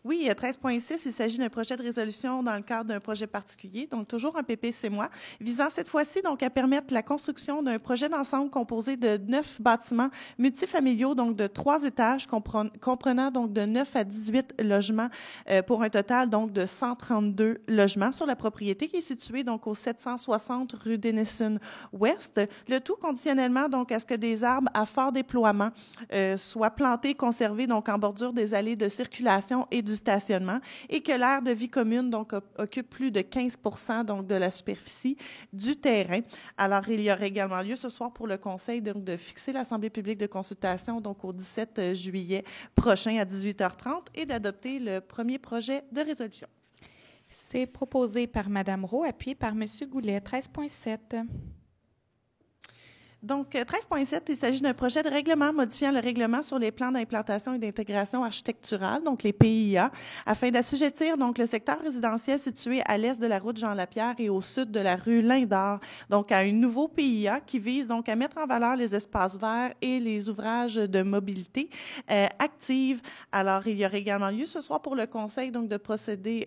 Oui, 13.6, il s'agit d'un projet de résolution dans le cadre d'un projet particulier, donc toujours un PPC-moi, visant cette fois-ci donc à permettre la construction d'un projet d'ensemble composé de 9 bâtiments multifamiliaux, donc de 3 étages, comprenant donc de 9 à 18 logements pour un total donc de 132 logements sur la propriété qui est située donc au 760 rue Denison-Ouest. Le tout conditionnellement donc à ce que des arbres à fort déploiement soient plantés, conservés donc en bordure des allées de circulation et du stationnement et que l'aire de vie commune donc occupe plus de 15 % donc de la superficie du terrain. Alors il y aura également lieu ce soir pour le conseil donc de fixer l'assemblée publique de consultation donc au 17 juillet prochain à 18h30 et d'adopter le premier projet de résolution. C'est proposé par Mme Rowe, appuyé par M. Goulet, 13.7. Donc, 13.7, il s'agit d'un projet de règlement modifiant le règlement sur les plans d'implantation et d'intégration architecturale, donc les PIA, afin d'assujettir donc le secteur résidentiel situé à l'est de la route Jean-Lapierre et au sud de la rue Lindor, donc à un nouveau PIA qui vise donc à mettre en valeur les espaces verts et les ouvrages de mobilité active. Alors, il y aura également lieu ce soir pour le conseil donc de procéder,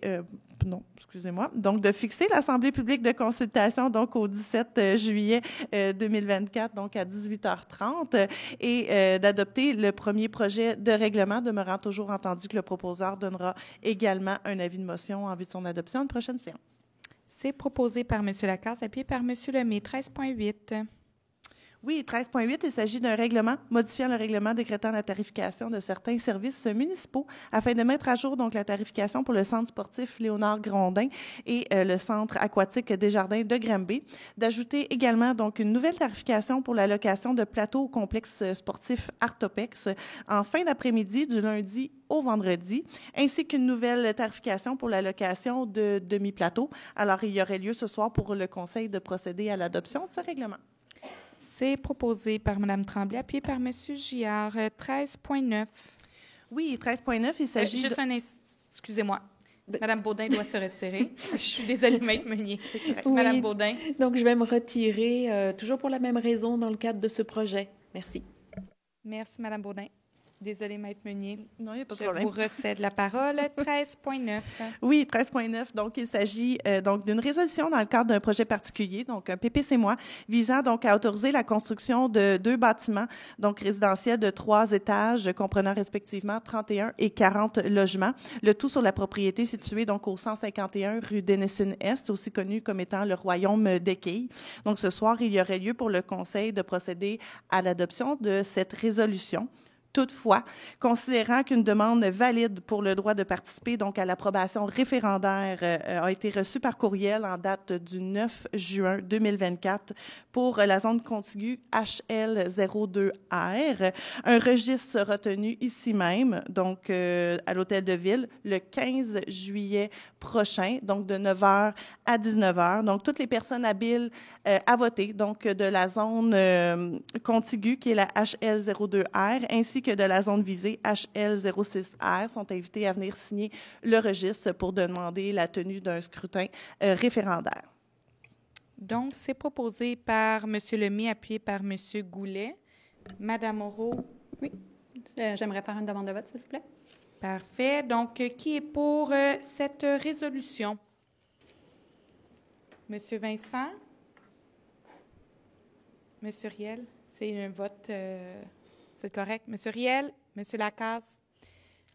donc de fixer l'assemblée publique de consultation donc au 17 juillet 2024 2024, donc à 18h30, et d'adopter le premier projet de règlement, demeurant toujours entendu que le proposeur donnera également un avis de motion en vue de son adoption à une prochaine séance. C'est proposé par M. Lacasse, appuyé par M. Lemay. 13.8. Oui, 13.8, il s'agit d'un règlement modifiant le règlement décrétant la tarification de certains services municipaux afin de mettre à jour donc la tarification pour le centre sportif Léonard Grondin et le centre aquatique Desjardins de Granby, d'ajouter également donc une nouvelle tarification pour la location de plateaux au complexe sportif Artopex en fin d'après-midi du lundi au vendredi, ainsi qu'une nouvelle tarification pour la location de demi-plateaux. Alors, il y aurait lieu ce soir pour le Conseil de procéder à l'adoption de ce règlement. C'est proposé par Mme Tremblay, appuyé par M. Giard. 13.9. Oui, 13.9, il s'agit... Juste excusez-moi. Mme Baudin doit se retirer. Je suis désolée, Maître Meunier. Oui. Mme Baudin. Donc, je vais me retirer, toujours pour la même raison, dans le cadre de ce projet. Merci. Merci, Mme Baudin. Désolée, Maître Meunier. Non, il n'y a pas de Je problème. vous recède la parole. 13.9. Oui, 13.9. Donc, il s'agit donc d'une résolution dans le cadre d'un projet particulier, donc un PPC-moi, visant donc à autoriser la construction de 2 bâtiments, donc résidentiels de 3 étages, comprenant respectivement 31 et 40 logements, le tout sur la propriété située donc au 151 rue Denison-Est, aussi connu comme étant le Royaume d'Équille. Donc, ce soir, il y aurait lieu pour le Conseil de procéder à l'adoption de cette résolution. Toutefois, considérant qu'une demande valide pour le droit de participer donc à l'approbation référendaire a été reçue par courriel en date du 9 juin 2024 pour la zone contiguë HL02R, un registre sera tenu ici même, donc à l'Hôtel de Ville, le 15 juillet prochain, donc de 9h à 19h. Donc, toutes les personnes habiles à voter, donc de la zone contiguë, qui est la HL02R, ainsi que de la zone visée HL06R, sont invitées à venir signer le registre pour demander la tenue d'un scrutin référendaire. Donc, c'est proposé par M. Lemay, appuyé par M. Goulet. Mme Moreau. Oui. J'aimerais faire une demande de vote, s'il vous plaît. Parfait. Donc, qui est pour cette résolution? M. Vincent? M. Riel? C'est un vote... c'est correct. M. Riel? M. Lacasse?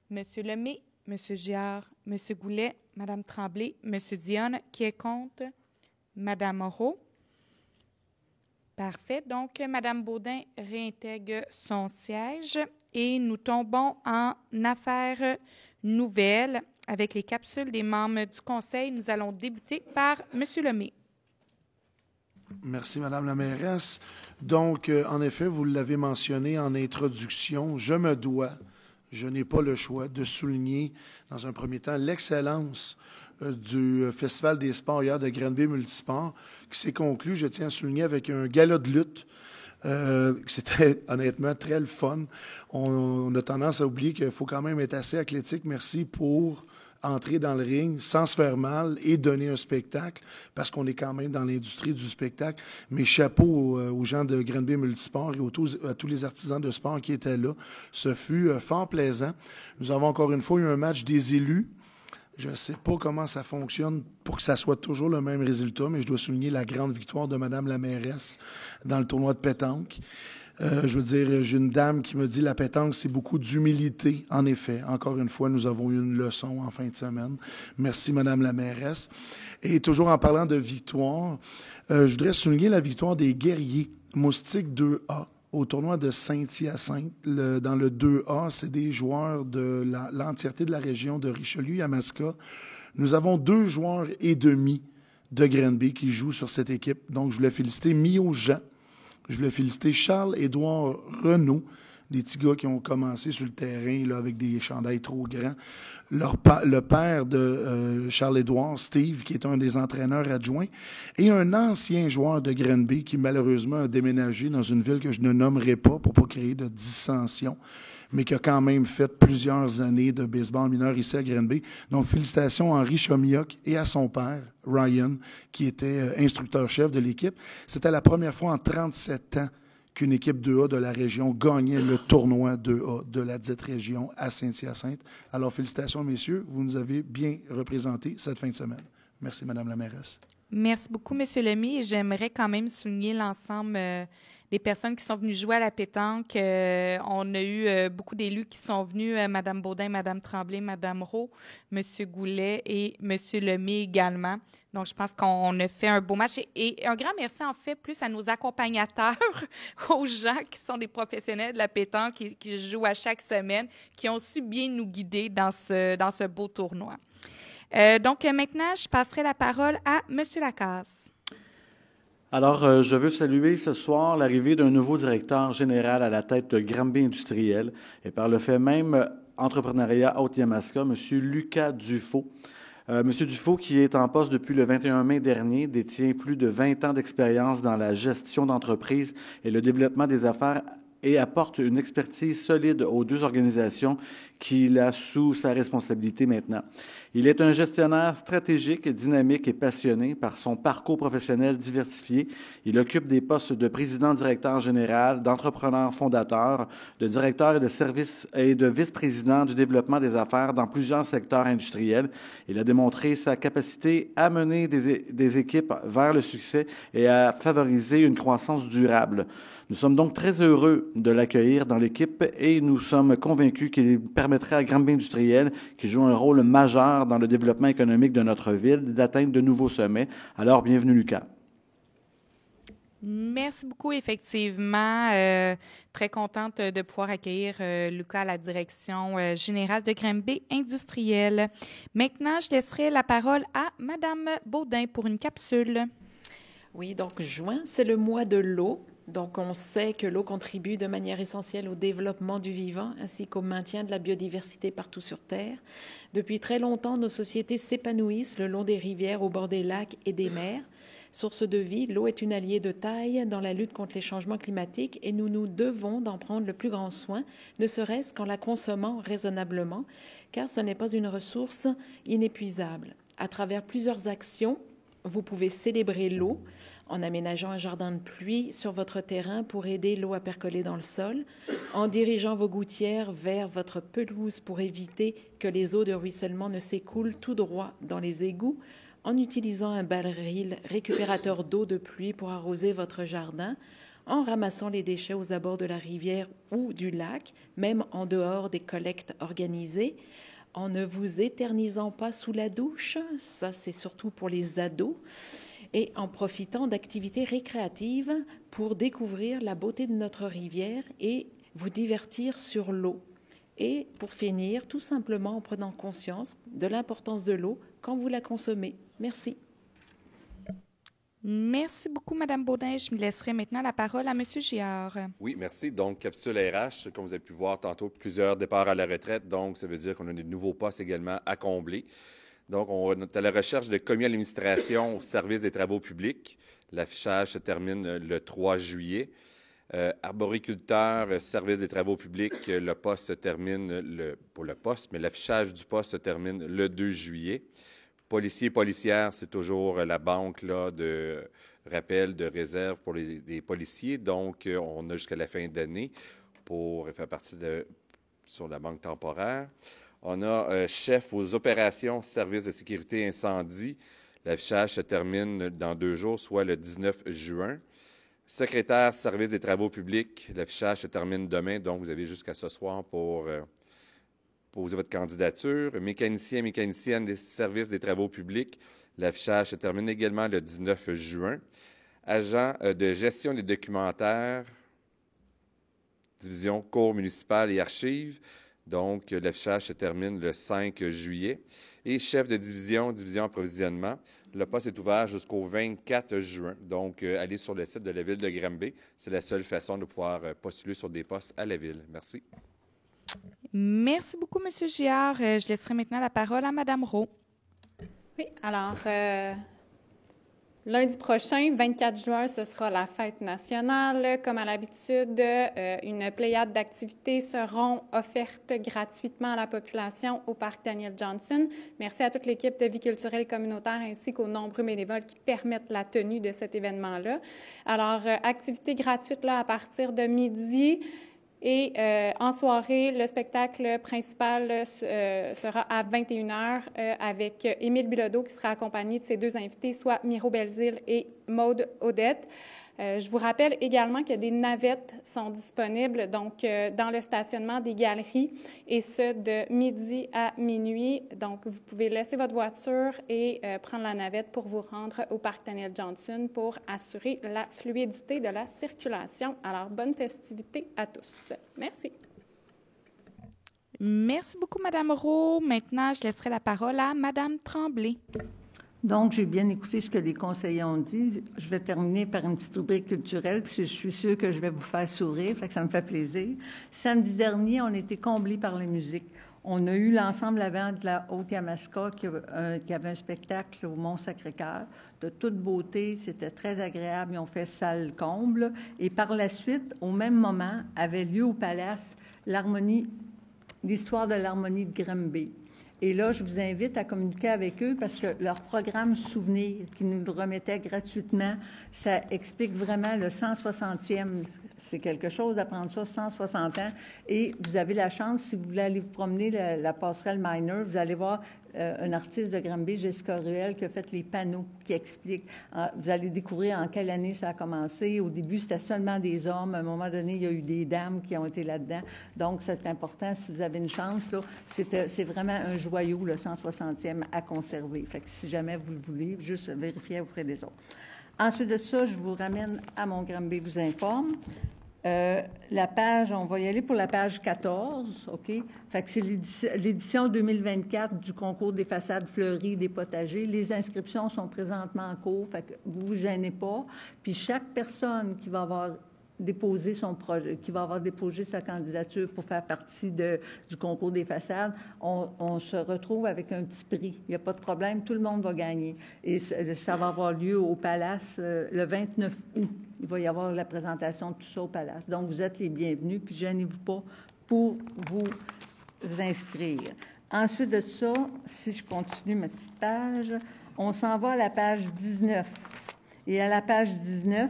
M. Lemay? M. Giard? M. Goulet? Mme Tremblay? M. Dionne? Qui est contre? Mme Moreau? Parfait. Donc, Mme Baudin réintègre son siège et nous tombons en affaires nouvelles avec les capsules des membres du Conseil. Nous allons débuter par M. Lemay. Merci, Madame la mairesse. Donc, en effet, vous l'avez mentionné en introduction, je n'ai pas le choix de souligner, dans un premier temps, l'excellence du Festival des sports hier de Granby Multisport, qui s'est conclu, je tiens à souligner, avec un gala de lutte. C'était honnêtement très le fun. On a tendance à oublier qu'il faut quand même être assez athlétique, merci, pour entrer dans le ring sans se faire mal et donner un spectacle, parce qu'on est quand même dans l'industrie du spectacle. Mais chapeau aux gens de Granby Multisport et à tous les artisans de sport qui étaient là. Ce fut fort plaisant. Nous avons encore une fois eu un match des élus. Je ne sais pas comment ça fonctionne pour que ça soit toujours le même résultat, mais je dois souligner la grande victoire de Mme la mairesse dans le tournoi de pétanque. Je veux dire, j'ai une dame qui me dit la pétanque, c'est beaucoup d'humilité. En effet, encore une fois, nous avons eu une leçon en fin de semaine. Merci, Mme la mairesse. Et toujours en parlant de victoire, je voudrais souligner la victoire des guerriers Moustique 2A au tournoi de Saint-Hyacinthe. Dans le 2A, c'est des joueurs de l'entièreté de la région de Richelieu-Yamaska. Nous avons 2 joueurs et demi de Granby qui jouent sur cette équipe. Donc, je voulais féliciter Mio Jean. Je voulais féliciter Charles-Édouard Renaud, des petits gars qui ont commencé sur le terrain là, avec des chandails trop grands. Le père de Charles-Édouard, Steve, qui est un des entraîneurs adjoints, et un ancien joueur de Granby qui, malheureusement, a déménagé dans une ville que je ne nommerai pas pour ne pas créer de dissension, mais qui a quand même fait plusieurs années de baseball mineur ici à Granby. Donc, félicitations à Henri Chomioc et à son père, Ryan, qui était instructeur-chef de l'équipe. C'était la première fois en 37 ans qu'une équipe 2A de la région gagnait le tournoi 2A de la dite région à Saint-Hyacinthe. Alors, félicitations, messieurs. Vous nous avez bien représentés cette fin de semaine. Merci, Madame la mairesse. Merci beaucoup, M. Lemay. Et j'aimerais quand même souligner l'ensemble des personnes qui sont venues jouer à la pétanque. On a eu beaucoup d'élus qui sont venus, Mme Baudin, Mme Tremblay, Mme Rowe, M. Goulet et M. Lemay également. Donc, je pense qu'on a fait un beau match. Et un grand merci, en fait, plus à nos accompagnateurs, aux gens qui sont des professionnels de la pétanque, qui jouent à chaque semaine, qui ont su bien nous guider dans ce beau tournoi. Donc, maintenant, je passerai la parole à M. Lacasse. Alors, je veux saluer ce soir l'arrivée d'un nouveau directeur général à la tête de Granby Industriel et par le fait même entrepreneuriat Haute-Yamaska, M. Lucas Dufault. M. Dufault, qui est en poste depuis le 21 mai dernier, détient plus de 20 ans d'expérience dans la gestion d'entreprise et le développement des affaires et apporte une expertise solide aux deux organisations qu'il a sous sa responsabilité maintenant. Il est un gestionnaire stratégique, dynamique et passionné par son parcours professionnel diversifié. Il occupe des postes de président-directeur général, d'entrepreneur fondateur, de directeur et de service et de vice-président du développement des affaires dans plusieurs secteurs industriels. Il a démontré sa capacité à mener des équipes vers le succès et à favoriser une croissance durable. Nous sommes donc très heureux de l'accueillir dans l'équipe et nous sommes convaincus qu'il permettrait à Granby Industriel, qui joue un rôle majeur dans le développement économique de notre ville, d'atteindre de nouveaux sommets. Alors, bienvenue, Lucas. Merci beaucoup, effectivement. Très contente de pouvoir accueillir Lucas à la direction générale de Granby Industriel. Maintenant, je laisserai la parole à Mme Baudin pour une capsule. Oui, donc juin, c'est le mois de l'eau. Donc, on sait que l'eau contribue de manière essentielle au développement du vivant ainsi qu'au maintien de la biodiversité partout sur Terre. Depuis très longtemps, nos sociétés s'épanouissent le long des rivières, au bord des lacs et des mers. Source de vie, l'eau est une alliée de taille dans la lutte contre les changements climatiques et nous nous devons d'en prendre le plus grand soin, ne serait-ce qu'en la consommant raisonnablement, car ce n'est pas une ressource inépuisable. À travers plusieurs actions, vous pouvez célébrer l'eau en aménageant un jardin de pluie sur votre terrain pour aider l'eau à percoler dans le sol, en dirigeant vos gouttières vers votre pelouse pour éviter que les eaux de ruissellement ne s'écoulent tout droit dans les égouts, en utilisant un baril récupérateur d'eau de pluie pour arroser votre jardin, en ramassant les déchets aux abords de la rivière ou du lac, même en dehors des collectes organisées, en ne vous éternisant pas sous la douche, ça c'est surtout pour les ados, et en profitant d'activités récréatives pour découvrir la beauté de notre rivière et vous divertir sur l'eau. Et pour finir, tout simplement en prenant conscience de l'importance de l'eau quand vous la consommez. Merci. Merci beaucoup, Mme Baudin. Je me laisserai maintenant la parole à M. Giard. Oui, merci. Donc, capsule RH, comme vous avez pu voir tantôt, plusieurs départs à la retraite. Donc, ça veut dire qu'on a des nouveaux postes également à combler. Donc, on est à la recherche de commis à l'administration au service des travaux publics. L'affichage se termine le 3 juillet. Arboriculteur, service des travaux publics, le poste se termine pour le poste, mais l'affichage du poste se termine le 2 juillet. Policiers et policières, c'est toujours la banque là, de rappel, de réserve pour les policiers. Donc, on a jusqu'à la fin d'année pour faire partie sur la banque temporaire. On a chef aux opérations, services de sécurité incendie. L'affichage se termine dans 2 jours, soit le 19 juin. Secrétaire, service des travaux publics. L'affichage se termine demain, donc vous avez jusqu'à ce soir pour poser votre candidature. Mécanicien, mécanicienne des services des travaux publics. L'affichage se termine également le 19 juin. Agent de gestion des documentaires, division cours municipal et archives. Donc, l'affichage se termine le 5 juillet. Et chef de division, division approvisionnement. Le poste est ouvert jusqu'au 24 juin. Donc, allez sur le site de la Ville de Granby. C'est la seule façon de pouvoir postuler sur des postes à la Ville. Merci. Merci beaucoup, M. Giard. Je laisserai maintenant la parole à Mme Rowe. Oui, alors, lundi prochain, 24 juin, ce sera la fête nationale. Comme à l'habitude, une pléiade d'activités seront offertes gratuitement à la population au parc Daniel Johnson. Merci à toute l'équipe de vie culturelle et communautaire ainsi qu'aux nombreux bénévoles qui permettent la tenue de cet événement-là. Alors, activités gratuites là, à partir de midi. Et en soirée, le spectacle principal sera à 21h avec Émile Bilodeau qui sera accompagné de ses deux invités, soit Miro Belzile et Maude Odette. Je vous rappelle également que des navettes sont disponibles donc dans le stationnement des galeries et ce de midi à minuit. Donc, vous pouvez laisser votre voiture et prendre la navette pour vous rendre au parc Daniel Johnson pour assurer la fluidité de la circulation. Alors, bonne festivité à tous. Merci. Merci beaucoup, Mme Roux. Maintenant, je laisserai la parole à Mme Tremblay. Donc, j'ai bien écouté ce que les conseillers ont dit. Je vais terminer par une petite rubrique culturelle, puis je suis sûre que je vais vous faire sourire, fait que ça me fait plaisir. Samedi dernier, on a été comblés par la musique. On a eu l'ensemble avant de la Haute-Yamaska qui avait un spectacle au Mont-Sacré-Cœur de toute beauté. C'était très agréable. Ils ont fait salle comble. Et par la suite, au même moment, avait lieu au Palace l'histoire de l'harmonie de Granby. Et là, je vous invite à communiquer avec eux parce que leur programme Souvenir, qui nous le remettait gratuitement, ça explique vraiment le 160e. C'est quelque chose d'apprendre ça, 160 ans. Et vous avez la chance, si vous voulez aller vous promener la passerelle Minor, vous allez voir un artiste de Granby, Jessica Ruel, qui a fait les panneaux qui expliquent. Vous allez découvrir en quelle année ça a commencé. Au début, c'était seulement des hommes. À un moment donné, il y a eu des dames qui ont été là-dedans. Donc, c'est important. Si vous avez une chance, là, c'est vraiment un joyau, le 160e, à conserver. Fait que si jamais vous le voulez, juste vérifiez auprès des autres. Ensuite de ça, je vous ramène à mon Granby vous informe. La page, on va y aller pour la page 14, OK? Fait que c'est l'édition 2024 du concours des façades fleuries des potagers. Les inscriptions sont présentement en cours, fait que vous vous gênez pas. Puis chaque personne qui va avoir déposé son projet, qui va avoir déposé sa candidature pour faire partie du concours des façades, on se retrouve avec un petit prix. Il n'y a pas de problème, tout le monde va gagner. Et ça va avoir lieu au Palace le 29 août. Il va y avoir la présentation de tout ça au Palace. Donc, vous êtes les bienvenus, puis gênez-vous pas pour vous inscrire. Ensuite de ça, si je continue ma petite page, on s'en va à la page 19. Et à la page 19...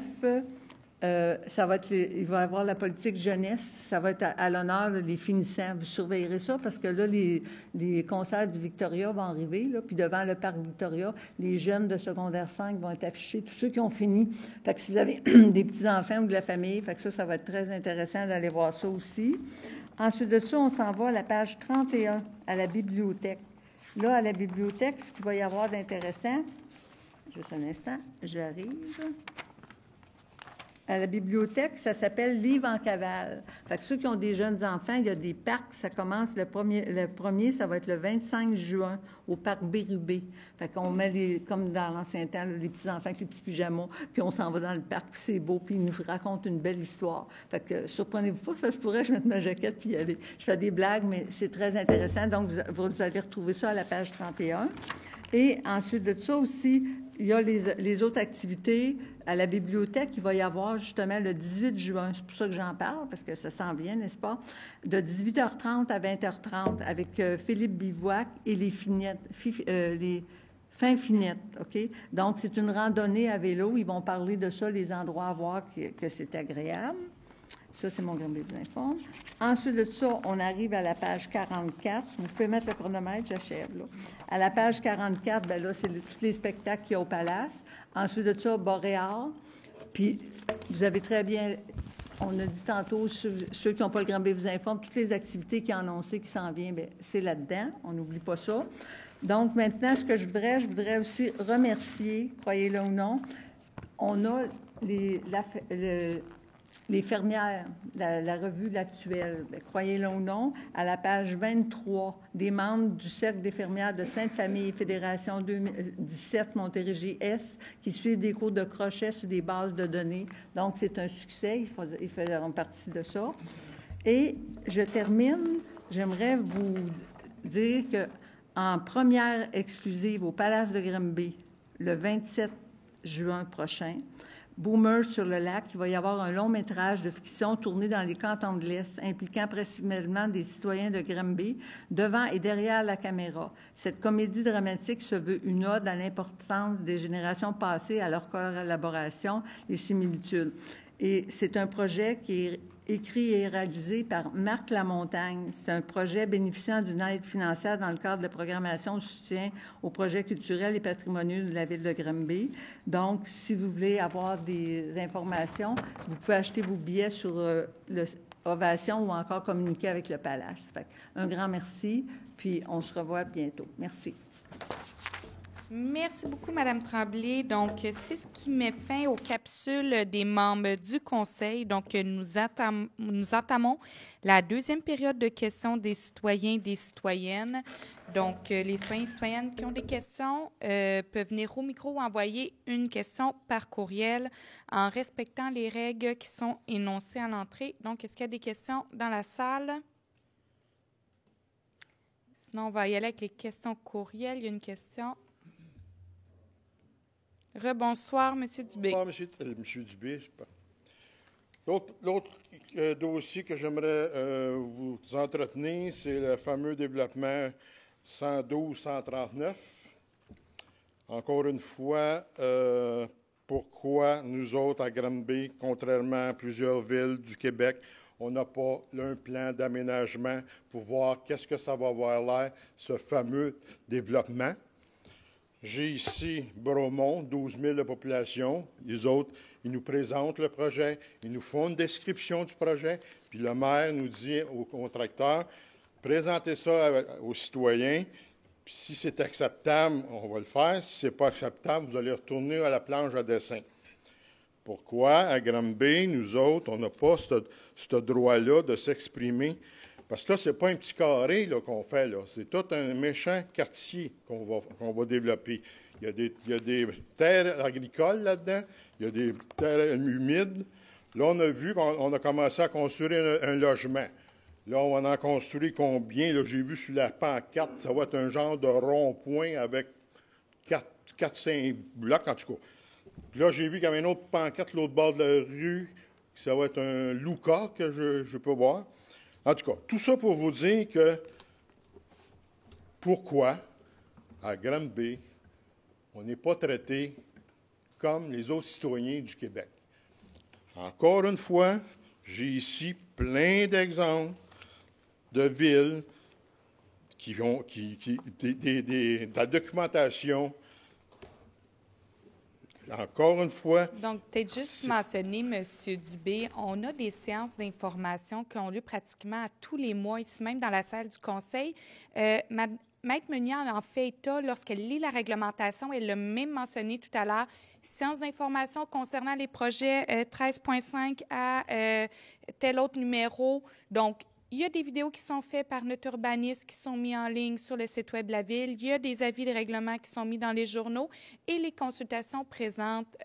ça va être il va y avoir la politique jeunesse, ça va être à l'honneur des finissants. Vous surveillerez ça parce que là, les concerts du Victoria vont arriver, là, puis devant le parc Victoria, les jeunes de secondaire 5 vont être affichés, tous ceux qui ont fini. Fait que si vous avez des petits-enfants ou de la famille, fait que ça va être très intéressant d'aller voir ça aussi. Ensuite de ça, on s'en va à la page 31, à la bibliothèque. Là, à la bibliothèque, ce qu'il va y avoir d'intéressant, juste un instant, j'arrive... À la bibliothèque, ça s'appelle Livre en cavale. Fait que ceux qui ont des jeunes enfants, il y a des parcs. Ça commence le premier, ça va être le 25 juin au parc Bérubé. Fait qu'on met comme dans l'ancien temps, les petits enfants avec les petits pyjamas, puis on s'en va dans le parc, c'est beau, puis ils nous racontent une belle histoire. Fait que surprenez-vous pas, ça se pourrait, je mette ma jaquette puis y aller. Je fais des blagues, mais c'est très intéressant. Donc vous allez retrouver ça à la page 31. Et ensuite de ça aussi, il y a les autres activités à la bibliothèque. Il va y avoir justement le 18 juin. C'est pour ça que j'en parle, parce que ça s'en vient, n'est-ce pas? De 18h30 à 20h30 avec Philippe Bivouac et les fins finettes, OK? Donc, c'est une randonnée à vélo. Ils vont parler de ça, les endroits à voir, que c'est agréable. Ça, c'est mon Granby vous informe. Ensuite de ça, on arrive à la page 44. Vous pouvez mettre le chronomètre, j'achève, là. À la page 44, bien là, c'est tous les spectacles qu'il y a au Palace. Ensuite de ça, Boréal. Puis, vous avez très bien... On a dit tantôt, ceux qui n'ont pas le Granby vous informe, toutes les activités qui ont annoncé qui s'en viennent, bien, c'est là-dedans. On n'oublie pas ça. Donc, maintenant, ce que je voudrais aussi remercier, croyez-le ou non, on a les fermières, la revue L'Actuelle, croyez-le ou non, à la page 23, des membres du Cercle des fermières de Sainte-Famille, Fédération 2017 Montérégie-Est, qui suivent des cours de crochet sur des bases de données. Donc, c'est un succès, ils feront partie de ça. Et je termine, j'aimerais vous dire qu'en première exclusive au Palace de Granby, le 27 juin prochain, Boomer sur le lac, il va y avoir un long métrage de fiction tourné dans les cantons de l'Est, impliquant principalement des citoyens de Granby, devant et derrière la caméra. Cette comédie dramatique se veut une ode à l'importance des générations passées, à leur collaboration, les similitudes. Et c'est un projet qui est écrit et réalisé par Marc Lamontagne. C'est un projet bénéficiant d'une aide financière dans le cadre de la programmation de soutien aux projets culturels et patrimoniaux de la ville de Granby. Donc, si vous voulez avoir des informations, vous pouvez acheter vos billets sur le Ovation ou encore communiquer avec le Palace. Fait un grand merci, puis on se revoit bientôt. Merci. Merci beaucoup, Madame Tremblay. Donc, c'est ce qui met fin aux capsules des membres du Conseil. Donc, nous entamons la deuxième période de questions des citoyens et des citoyennes. Donc, les citoyens et citoyennes qui ont des questions peuvent venir au micro ou envoyer une question par courriel en respectant les règles qui sont énoncées à l'entrée. Donc, est-ce qu'il y a des questions dans la salle? Sinon, on va y aller avec les questions courriel. Il y a une question. Rebonsoir, M. Dubé. Bonsoir, M. Dubé. L'autre dossier que j'aimerais vous entretenir, c'est le fameux développement 112-139. Encore une fois, pourquoi nous autres, à Granby, contrairement à plusieurs villes du Québec, on n'a pas un plan d'aménagement pour voir qu'est-ce que ça va avoir l'air, ce fameux développement. J'ai ici Bromont, 12 000 de population. Les autres, ils nous présentent le projet, ils nous font une description du projet, puis le maire nous dit au contracteur, présentez ça aux citoyens, puis si c'est acceptable, on va le faire. Si ce n'est pas acceptable, vous allez retourner à la planche à dessin. Pourquoi, à Granby, nous autres, on n'a pas ce droit-là de s'exprimer? Parce que là, ce n'est pas un petit carré qu'on fait, là. C'est tout un méchant quartier qu'on va développer. Il y a des terres agricoles là-dedans, il y a des terres humides. Là, on a vu qu'on a commencé à construire un logement. Là, on va en construire combien? Là, j'ai vu sur la pancarte, ça va être un genre de rond-point avec 4-5 blocs, en tout cas. Là, j'ai vu qu'il y avait une autre pancarte, l'autre bord de la rue, ça va être un Luca que je peux voir. En tout cas, tout ça pour vous dire que pourquoi, à Granby, on n'est pas traité comme les autres citoyens du Québec. Encore une fois, j'ai ici plein d'exemples de villes qui ont de la documentation. Encore une fois. Donc, peut-être juste mentionner, M. Dubé, on a des séances d'information qui ont lieu pratiquement à tous les mois, ici même dans la salle du Conseil. Maître Meunier en fait état lorsqu'elle lit la réglementation. Elle l'a même mentionné tout à l'heure. Séance d'information concernant les projets 13.5 à tel autre numéro. Donc, il y a des vidéos qui sont faites par notre urbaniste qui sont mis en ligne sur le site web de la Ville. Il y a des avis de règlement qui sont mis dans les journaux et les consultations présentent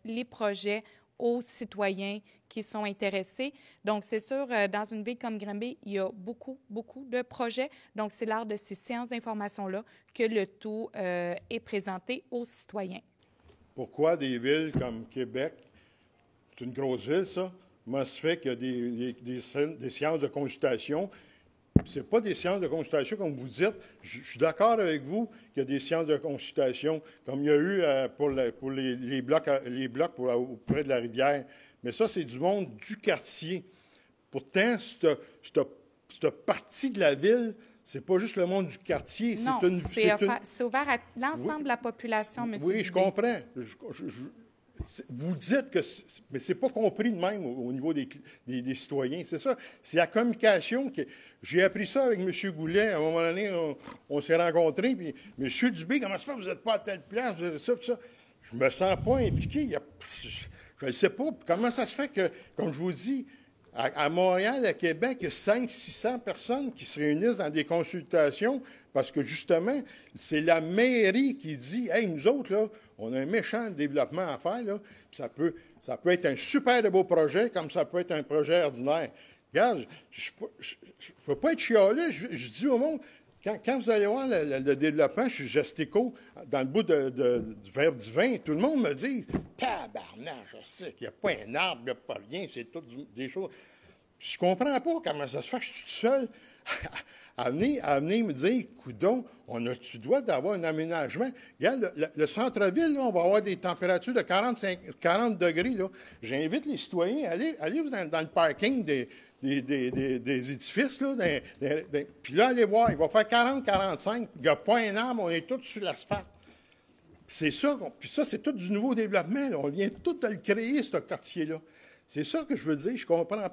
les projets aux citoyens qui sont intéressés. Donc, c'est sûr, dans une ville comme Granby, il y a beaucoup, beaucoup de projets. Donc, c'est lors de ces séances d'information-là que le tout est présenté aux citoyens. Pourquoi des villes comme Québec, c'est une grosse ville, ça? Comment se fait qu'il y a des séances de consultation? Ce n'est pas des séances de consultation, comme vous dites. Je suis d'accord avec vous qu'il y a des séances de consultation, comme il y a eu pour les blocs auprès de la rivière. Mais ça, c'est du monde du quartier. Pourtant, cette partie de la ville, c'est pas juste le monde du quartier. Non, c'est ouvert à l'ensemble de la population, M. Oui, je comprends. Vous dites que... Mais ce n'est pas compris de même au niveau des citoyens. C'est ça. C'est la communication. J'ai appris ça avec M. Goulet. À un moment donné, on s'est rencontrés. Puis, M. Dubé, comment ça fait que vous n'êtes pas à telle place? Vous êtes ça, ça. Je me sens pas impliqué. Je ne sais pas. Comment ça se fait que, comme je vous dis, à Montréal, à Québec, il y a 500-600 personnes qui se réunissent dans des consultations parce que, justement, c'est la mairie qui dit « Hey, nous autres, là, on a un méchant développement à faire, là, puis ça peut être un super de beau projet comme ça peut être un projet ordinaire. » Regarde, je ne veux pas être chialé, je dis au monde, quand vous allez voir le développement, je suis gestico, dans le bout du verbe divin, tout le monde me dit « Tabarnak, je sais qu'il n'y a pas un arbre, il n'y a pas rien, c'est tout des choses. » Je comprends pas comment ça se fait que je suis tout seul à venir me dire, coudon, tu dois d'avoir un aménagement. Regarde, le centre-ville, là, on va avoir des températures de 40 degrés. Là. J'invite les citoyens, allez dans le parking des édifices. Là, puis là, allez voir, il va faire 40-45. Il n'y a pas un arbre, on est tous sur l'asphalte. C'est ça, puis ça, c'est tout du nouveau développement. Là. On vient tout de le créer, ce quartier-là. C'est ça que je veux dire. Je ne comprends pas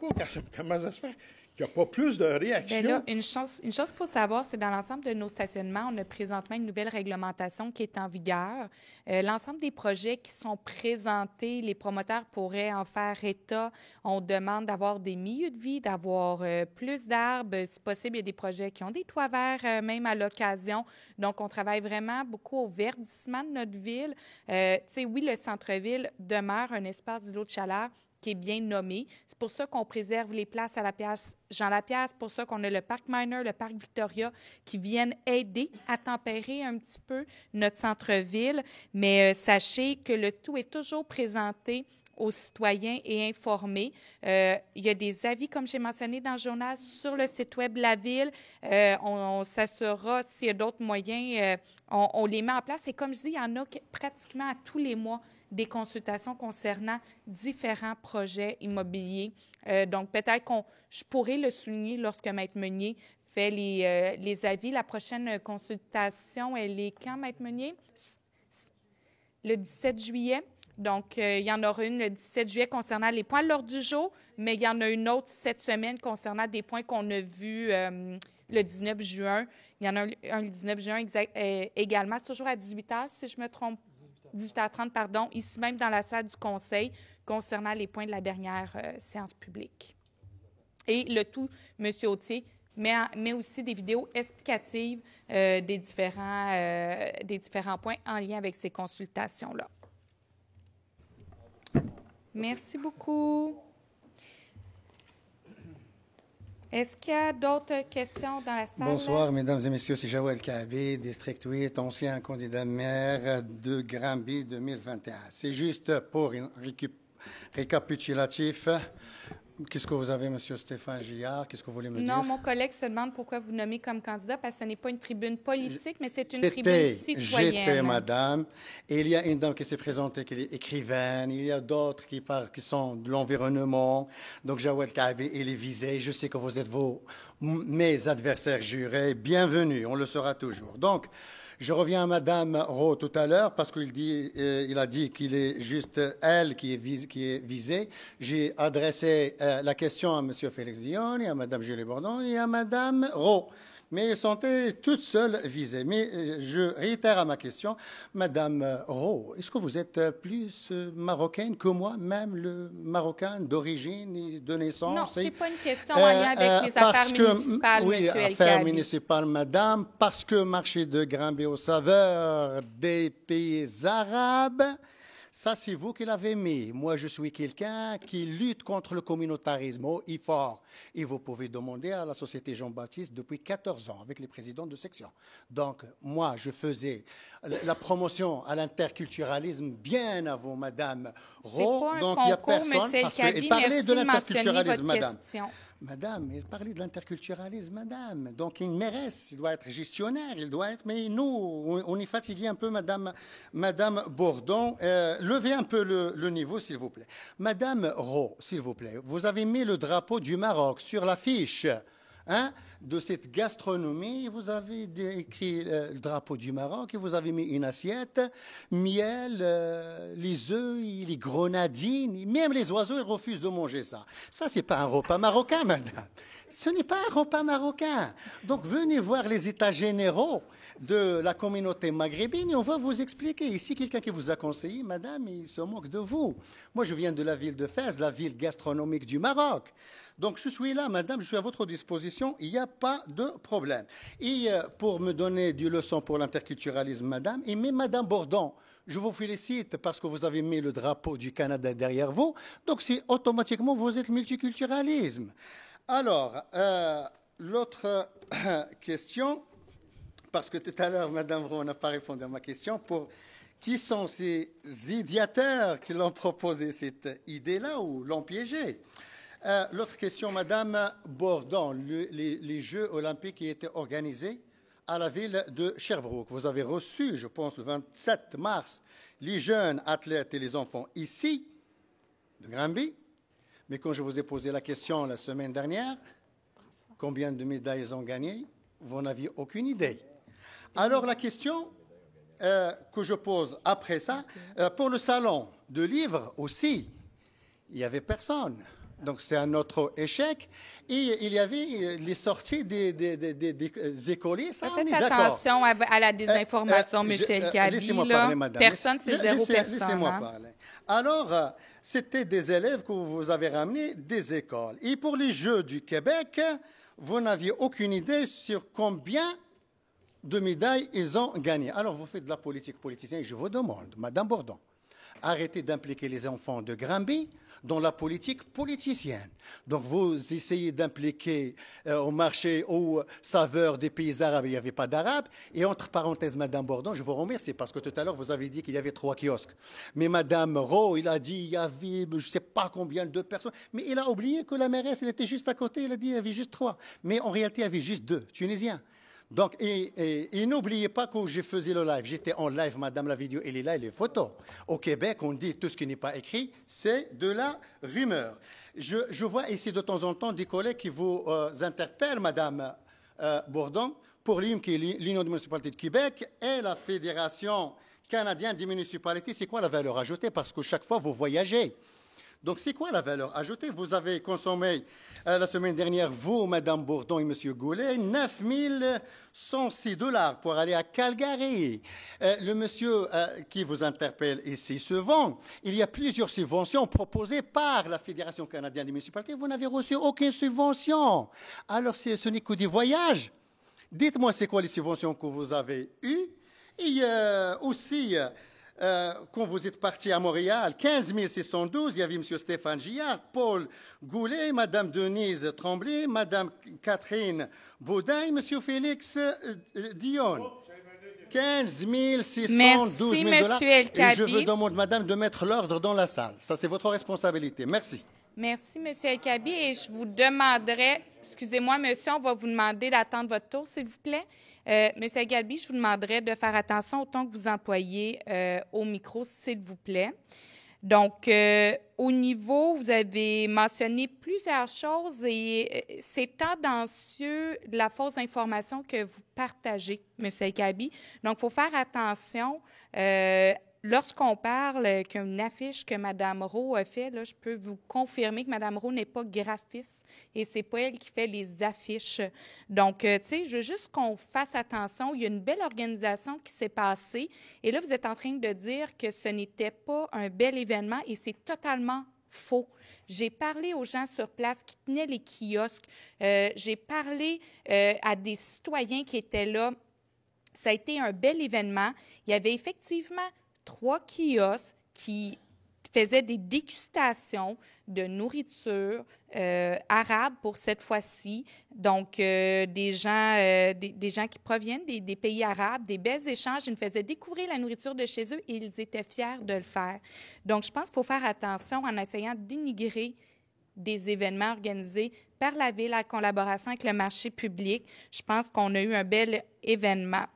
comment ça se fait qu'il n'y a pas plus de réaction. Bien là, une chose qu'il faut savoir, c'est dans l'ensemble de nos stationnements, on a présentement une nouvelle réglementation qui est en vigueur. L'ensemble des projets qui sont présentés, les promoteurs pourraient en faire état. On demande d'avoir des milieux de vie, d'avoir plus d'arbres. Si possible, il y a des projets qui ont des toits verts, même à l'occasion. Donc, on travaille vraiment beaucoup au verdissement de notre ville. Oui, le centre-ville demeure un espace d'îlot de chaleur qui est bien nommé. C'est pour ça qu'on préserve les places à la place Jean-Lapierre. C'est pour ça qu'on a le parc Miner, le parc Victoria qui viennent aider à tempérer un petit peu notre centre-ville. Mais sachez que le tout est toujours présenté aux citoyens et informés. Il y a des avis, comme j'ai mentionné dans le journal, sur le site web de la Ville. On s'assurera, s'il y a d'autres moyens, on les met en place. Et comme je dis, il y en a pratiquement à tous les mois des consultations concernant différents projets immobiliers. Donc, peut-être je pourrais le souligner lorsque Maître Meunier fait les avis. La prochaine consultation, elle est quand, Maître Meunier? Le 17 juillet. Donc, il y en aura une le 17 juillet concernant les points à l'ordre du jour, mais il y en a une autre cette semaine concernant des points qu'on a vus le 19 juin. Il y en a un le 19 juin également. C'est toujours à 18h, si je me trompe. 18h30, pardon, ici même dans la salle du Conseil, concernant les points de la dernière séance publique. Et le tout, M. Autier met aussi des vidéos explicatives des différents points en lien avec ces consultations-là. Merci beaucoup. Est-ce qu'il y a d'autres questions dans la salle? Bonsoir, mesdames et messieurs. C'est Jawel Kaabé, District 8, ancien candidat maire de Granby 2021. C'est juste pour un récapitulatif. Qu'est-ce que vous avez, M. Stéphane Gillard? Qu'est-ce que vous voulez me dire? Non, mon collègue se demande pourquoi vous nommez comme candidat, parce que ce n'est pas une tribune politique, mais c'est une tribune citoyenne. J'étais, madame. Et il y a une dame qui s'est présentée, qui est écrivaine. Il y a d'autres qui sont de l'environnement. Donc, Jawel Kaabé, il est visé. Je sais que vous êtes mes adversaires jurés. Bienvenue, on le sera toujours. Donc, je reviens à Mme Rowe tout à l'heure parce qu'il a dit qu'il est juste elle qui est visée. J'ai adressé la question à M. Félix Dion et à Mme Julie Bourdon et à Mme Rowe. Mais elles sont toutes seules visées. Mais je réitère à ma question, Mme Rowe, est-ce que vous êtes plus marocaine que moi, même le marocain d'origine et de naissance? Non, ce n'est pas une question en lien avec les affaires municipales, oui, M. El Khabi. affaires municipales, madame, parce que marché de Granby aux saveurs des pays arabes, ça, c'est vous qui l'avez mis. Moi, je suis quelqu'un qui lutte contre le communautarisme au IFOR. Et vous pouvez demander à la Société Jean-Baptiste depuis 14 ans, avec les présidents de section. Donc, moi, je faisais la promotion à l'interculturalisme bien avant Madame Rowe. Donc, il n'y a personne, parce qu'elle parlait de l'interculturalisme, madame. Madame, il parlait de l'interculturalisme, madame. Donc, une mairesse, il doit être gestionnaire, il doit être... Mais nous, on est fatigué un peu, madame Bourdon. Levez un peu le niveau, s'il vous plaît. Madame Rowe, s'il vous plaît, vous avez mis le drapeau du Maroc sur l'affiche de cette gastronomie. Vous avez écrit le drapeau du Maroc et vous avez mis une assiette, miel, les œufs, les grenadines. Même les oiseaux, ils refusent de manger ça. Ça, c'est pas un repas marocain, madame. Ce n'est pas un repas marocain. Donc, venez voir les états généraux de la communauté maghrébine et on va vous expliquer. Ici, quelqu'un qui vous a conseillé, madame, il se moque de vous. Moi, je viens de la ville de Fès, la ville gastronomique du Maroc. Donc, je suis là, madame, je suis à votre disposition, il n'y a pas de problème. Et pour me donner des leçons pour l'interculturalisme, madame, et même madame Bourdon, je vous félicite parce que vous avez mis le drapeau du Canada derrière vous, donc c'est automatiquement, vous êtes multiculturalisme. Alors, l'autre question, parce que tout à l'heure, madame Rowe n'a pas répondu à ma question, pour qui sont ces idéateurs qui l'ont proposé cette idée-là ou l'ont piégé? L'autre question, Madame Bourdon, les Jeux olympiques qui étaient organisés à la ville de Sherbrooke. Vous avez reçu, je pense, le 27 mars, les jeunes athlètes et les enfants ici, de Granby. Mais quand je vous ai posé la question la semaine dernière, combien de médailles ils ont gagné, vous n'aviez aucune idée. Alors la question que je pose après ça, pour le salon de livres aussi, il n'y avait personne. Donc c'est un autre échec. Et il y avait les sorties des écoliers. Ça, faites attention à la désinformation, M. El Khaby. Laissez-moi parler, madame. Personne, c'est zéro personne. Laissez-moi parler. Alors, c'était des élèves que vous avez ramenés des écoles. Et pour les Jeux du Québec, vous n'aviez aucune idée sur combien de médailles ils ont gagné. Alors, vous faites de la politique politicienne. Je vous demande, Madame Bourdon, arrêtez d'impliquer les enfants de Granby dans la politique politicienne. Donc, vous essayez d'impliquer au marché aux saveurs des pays arabes, il n'y avait pas d'arabes. Et entre parenthèses, Madame Bourdon, je vous remercie parce que tout à l'heure, vous avez dit qu'il y avait 3 kiosques. Mais Madame Rowe, il a dit qu'il y avait, je ne sais pas combien de personnes. Mais il a oublié que la mairesse, elle était juste à côté. Il a dit qu'il y avait juste 3. Mais en réalité, il y avait juste 2 Tunisiens. Donc, et n'oubliez pas que je faisais le live. J'étais en live, madame, la vidéo, elle est là, et les photos. Au Québec, on dit tout ce qui n'est pas écrit, c'est de la rumeur. Je vois ici de temps en temps des collègues qui vous interpellent, madame Bourdon, pour l'UM, qui est l'Union des municipalités de Québec, et la Fédération canadienne des municipalités. C'est quoi la valeur ajoutée? Parce que chaque fois, vous voyagez. Donc, c'est quoi la valeur ajoutée? Vous avez consommé la semaine dernière, vous, Mme Bourdon et M. Goulet, 9 106 $ pour aller à Calgary. Le monsieur qui vous interpelle ici souvent, il y a plusieurs subventions proposées par la Fédération canadienne des municipalités. Vous n'avez reçu aucune subvention. Alors, ce n'est que des voyages. Dites-moi, c'est quoi les subventions que vous avez eues? Et aussi... quand vous êtes parti à Montréal, 15 612, il y avait M. Stéphane Gillard, Paul Goulet, Mme Denise Tremblay, Mme Catherine Baudin, M. Félix Dion. 15 612 Merci, $. M. El Khaby. Et je vous demande, madame, de mettre l'ordre dans la salle. Ça, c'est votre responsabilité. Merci. Merci, M. El Khaby. Et je vous demanderai, excusez-moi, monsieur, on va vous demander d'attendre votre tour, s'il vous plaît. M. El Khaby, je vous demanderai de faire attention au ton que vous employez au micro, s'il vous plaît. Donc, au niveau, vous avez mentionné plusieurs choses et c'est tendancieux de la fausse information que vous partagez, M. El Khaby. Donc, il faut faire attention. Lorsqu'on parle qu'une affiche que Mme Rowe a fait, là, je peux vous confirmer que Mme Rowe n'est pas graphiste et c'est pas elle qui fait les affiches. Donc, tu sais, je veux juste qu'on fasse attention. Il y a une belle organisation qui s'est passée et là, vous êtes en train de dire que ce n'était pas un bel événement et c'est totalement faux. J'ai parlé aux gens sur place qui tenaient les kiosques. J'ai parlé à des citoyens qui étaient là. Ça a été un bel événement. Il y avait effectivement 3 kiosques qui faisaient des dégustations de nourriture arabe pour cette fois-ci. Donc, des gens qui proviennent des pays arabes, des bels échanges. Ils nous faisaient découvrir la nourriture de chez eux et ils étaient fiers de le faire. Donc, je pense qu'il faut faire attention en essayant de dénigrer des événements organisés par la Ville en collaboration avec le marché public. Je pense qu'on a eu un bel événement.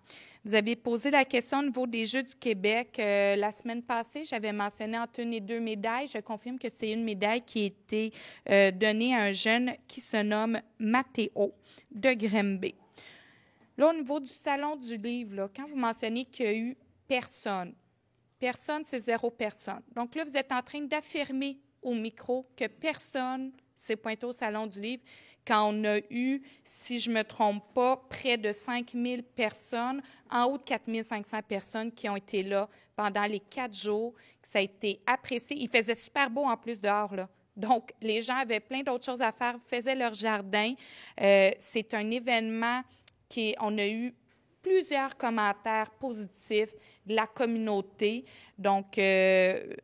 Vous avez posé la question au niveau des Jeux du Québec. La semaine passée, j'avais mentionné entre 1 et 2 médailles. Je confirme que c'est une médaille qui a été donnée à un jeune qui se nomme Mathéo de Granby. Là, au niveau du Salon du Livre, là, quand vous mentionnez qu'il y a eu personne, c'est 0 personne. Donc là, vous êtes en train d'affirmer au micro que personne s'est pointé au Salon du Livre quand on a eu, si je ne me trompe pas, près de 5 000 personnes, en haut de 4 500 personnes qui ont été là pendant les 4 jours. Ça a été apprécié. Il faisait super beau en plus dehors, là. Donc, les gens avaient plein d'autres choses à faire, faisaient leur jardin. C'est un événement on a eu plusieurs commentaires positifs de la communauté. Donc, c'est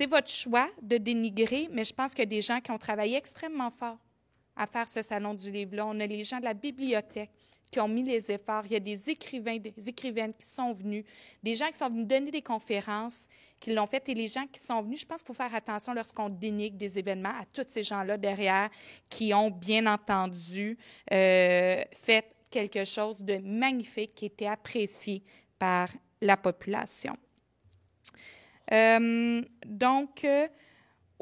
votre choix de dénigrer, mais je pense qu'il y a des gens qui ont travaillé extrêmement fort à faire ce Salon du Livre-là. On a les gens de la bibliothèque qui ont mis les efforts. Il y a des écrivains, des écrivaines qui sont venus, des gens qui sont venus donner des conférences, qui l'ont fait, et les gens qui sont venus, je pense qu'il faut faire attention lorsqu'on dénigre des événements à tous ces gens-là derrière qui ont bien entendu fait quelque chose de magnifique qui était apprécié par la population.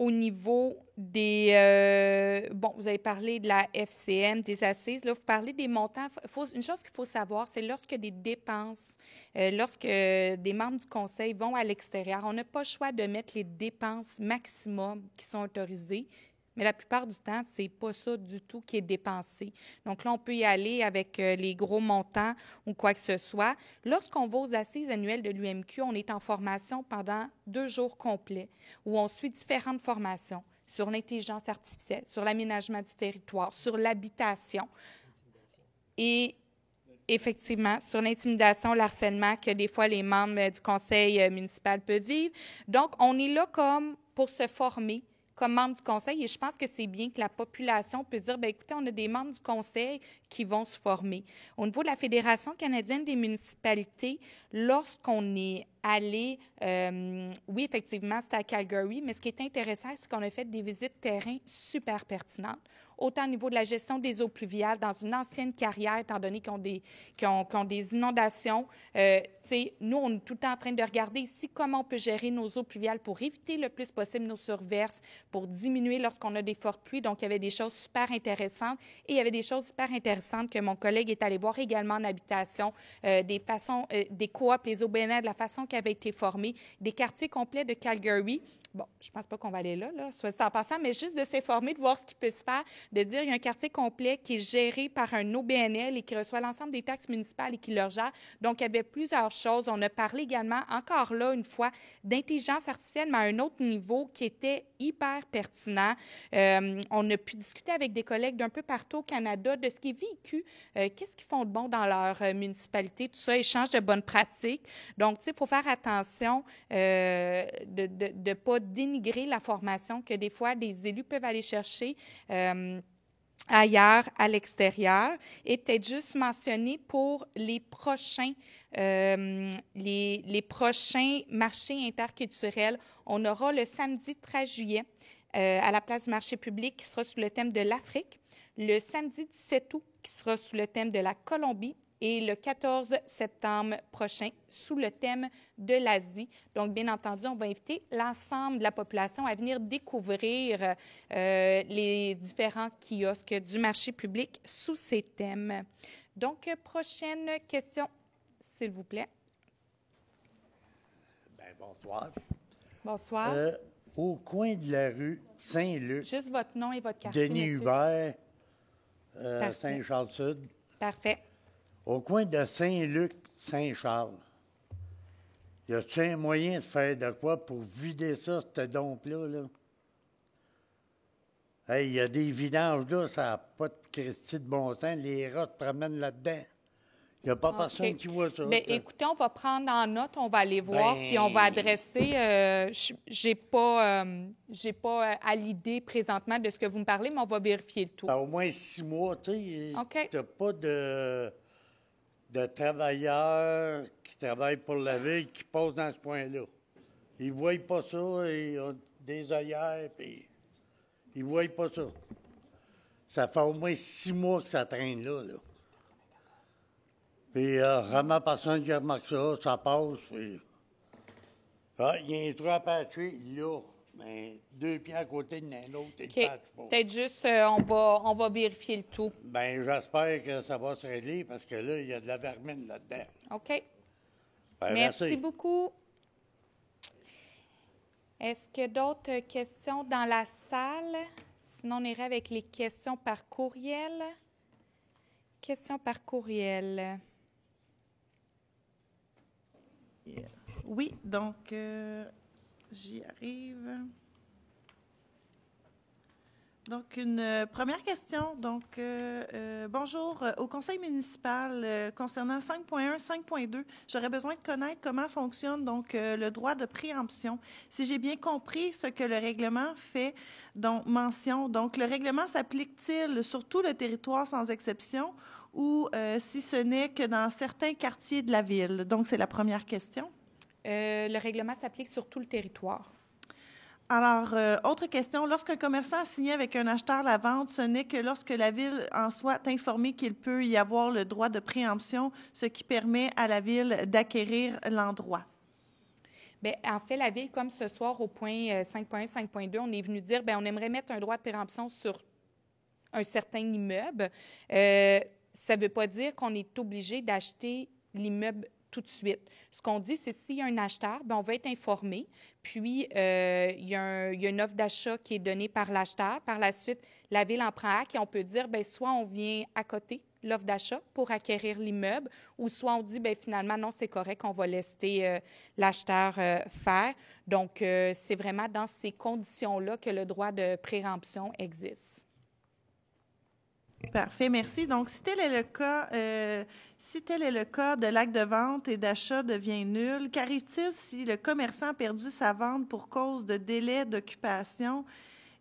Au niveau des... vous avez parlé de la FCM, des assises. Là, vous parlez des montants. Une chose qu'il faut savoir, c'est lorsque des dépenses, lorsque des membres du conseil vont à l'extérieur, on n'a pas le choix de mettre les dépenses maximum qui sont autorisées. Mais la plupart du temps, ce n'est pas ça du tout qui est dépensé. Donc là, on peut y aller avec les gros montants ou quoi que ce soit. Lorsqu'on va aux assises annuelles de l'UMQ, on est en formation pendant 2 jours complets où on suit différentes formations sur l'intelligence artificielle, sur l'aménagement du territoire, sur l'habitation et effectivement sur l'intimidation, l'harcèlement que des fois les membres du conseil municipal peuvent vivre. Donc, on est là comme pour se former comme membre du conseil, et je pense que c'est bien que la population puisse dire, bien, écoutez, on a des membres du conseil qui vont se former. Au niveau de la Fédération canadienne des municipalités, lorsqu'on est allé, oui, effectivement, c'était à Calgary, mais ce qui est intéressant, c'est qu'on a fait des visites terrain super pertinentes, autant au niveau de la gestion des eaux pluviales dans une ancienne carrière, étant donné qu'ils ont des inondations. Nous, on est tout le temps en train de regarder ici comment on peut gérer nos eaux pluviales pour éviter le plus possible nos surverses, pour diminuer lorsqu'on a des fortes pluies. Donc, il y avait des choses super intéressantes et il y avait des choses super intéressantes que mon collègue est allé voir également en habitation, des coops, les OBNL, de la façon qui avait été formée, des quartiers complets de Calgary. Bon, je ne pense pas qu'on va aller là, soit dit en passant, mais juste de s'informer, de voir ce qui peut se faire, de dire qu'il y a un quartier complet qui est géré par un OBNL et qui reçoit l'ensemble des taxes municipales et qui le gère. Donc, il y avait plusieurs choses. On a parlé également, encore là, une fois, d'intelligence artificielle, mais à un autre niveau qui était hyper pertinent. On a pu discuter avec des collègues d'un peu partout au Canada de ce qui est vécu, qu'est-ce qu'ils font de bon dans leur municipalité, tout ça, échange de bonnes pratiques. Donc, tu sais, il faut faire attention de ne pas dénigrer la formation que des fois des élus peuvent aller chercher ailleurs, à l'extérieur. Et peut-être juste mentionner pour les prochains marchés interculturels, on aura le samedi 13 juillet à la place du marché public qui sera sous le thème de l'Afrique, le samedi 17 août qui sera sous le thème de la Colombie, et le 14 septembre prochain, sous le thème de l'Asie. Donc, bien entendu, on va inviter l'ensemble de la population à venir découvrir les différents kiosques du marché public sous ces thèmes. Donc, prochaine question, s'il vous plaît. Bien, bonsoir. Bonsoir. Au coin de la rue Saint-Luc. Juste votre nom et votre quartier, Denis monsieur. Hubert, Saint-Charles-Sud. Parfait. Au coin de Saint-Luc-Saint-Charles, y a-t-il un moyen de faire de quoi pour vider ça, cette dompe-là? Là? Hey, il y a des vidanges là, ça n'a pas de Christie de bon sens. Les rats se promènent là-dedans. Il n'y a pas personne qui voit ça. Bien, écoutez, on va prendre en note, on va aller voir, puis on va adresser. J'ai pas à l'idée présentement de ce que vous me parlez, mais on va vérifier le tout. Au moins 6 mois, tu sais. OK. Tu n'as pas de travailleurs qui travaillent pour la ville qui passent dans ce point-là. Ils ne voient pas ça, ils ont des œillères, puis ils ne voient pas ça. Ça fait au moins 6 mois que ça traîne là. Puis, vraiment, personne qui remarque ça, ça passe. Puis... il y a un trou à patcher, là, mais 2 pieds à côté de l'autre, et le patch pas. Peut-être juste, on va vérifier le tout. Bien, j'espère que ça va se régler, parce que là, il y a de la vermine là-dedans. OK. Ben, merci beaucoup. Est-ce qu'il y a d'autres questions dans la salle? Sinon, on irait avec les questions par courriel. Questions par courriel. Oui, donc, j'y arrive. Donc, une première question. Donc, bonjour. Au conseil municipal, concernant 5.1, 5.2, j'aurais besoin de connaître comment fonctionne donc le droit de préemption. Si j'ai bien compris ce que le règlement fait, donc mention. Donc, le règlement s'applique-t-il sur tout le territoire sans exception ou si ce n'est que dans certains quartiers de la ville? Donc, c'est la première question. Le règlement s'applique sur tout le territoire. Alors, autre question. Lorsqu'un commerçant a signé avec un acheteur la vente, ce n'est que lorsque la Ville en soit informée qu'il peut y avoir le droit de préemption, ce qui permet à la Ville d'acquérir l'endroit. Bien, en fait, la Ville, comme ce soir au point 5.1, 5.2, on est venu dire, bien, on aimerait mettre un droit de préemption sur un certain immeuble. Ça ne veut pas dire qu'on est obligé d'acheter l'immeuble tout de suite. Ce qu'on dit, c'est s'il y a un acheteur, bien, on va être informé, puis il y a une offre d'achat qui est donnée par l'acheteur. Par la suite, la Ville en prend acte et on peut dire, bien, soit on vient à côté l'offre d'achat pour acquérir l'immeuble, ou soit on dit, bien, finalement, non, c'est correct, on va laisser l'acheteur faire. Donc, c'est vraiment dans ces conditions-là que le droit de préemption existe. Parfait, merci. Donc, si tel est le cas de l'acte de vente et d'achat devient nul, qu'arrive-t-il si le commerçant a perdu sa vente pour cause de délai d'occupation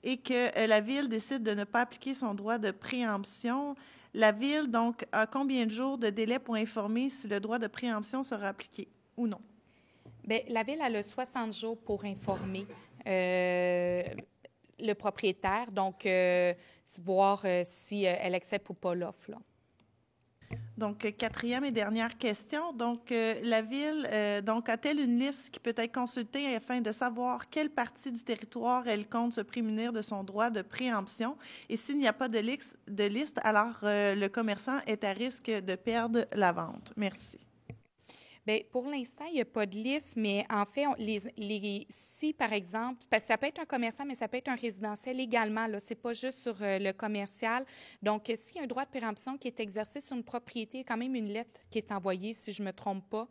et que la Ville décide de ne pas appliquer son droit de préemption? La Ville, donc, a combien de jours de délai pour informer si le droit de préemption sera appliqué ou non? Bien, la Ville a 60 jours pour informer le propriétaire, donc voir si elle accepte ou pas l'offre. Donc, quatrième et dernière question. Donc, la Ville donc, a-t-elle une liste qui peut être consultée afin de savoir quelle partie du territoire elle compte se prémunir de son droit de préemption? Et s'il n'y a pas de liste, alors le commerçant est à risque de perdre la vente. Merci. Bien, pour l'instant, il n'y a pas de liste, mais en fait, si, par exemple, parce que ça peut être un commerçant, mais ça peut être un résidentiel également, là, c'est pas juste sur le commercial. Donc, s'il y a un droit de préemption qui est exercé sur une propriété, il y a quand même une lettre qui est envoyée, si je ne me trompe pas,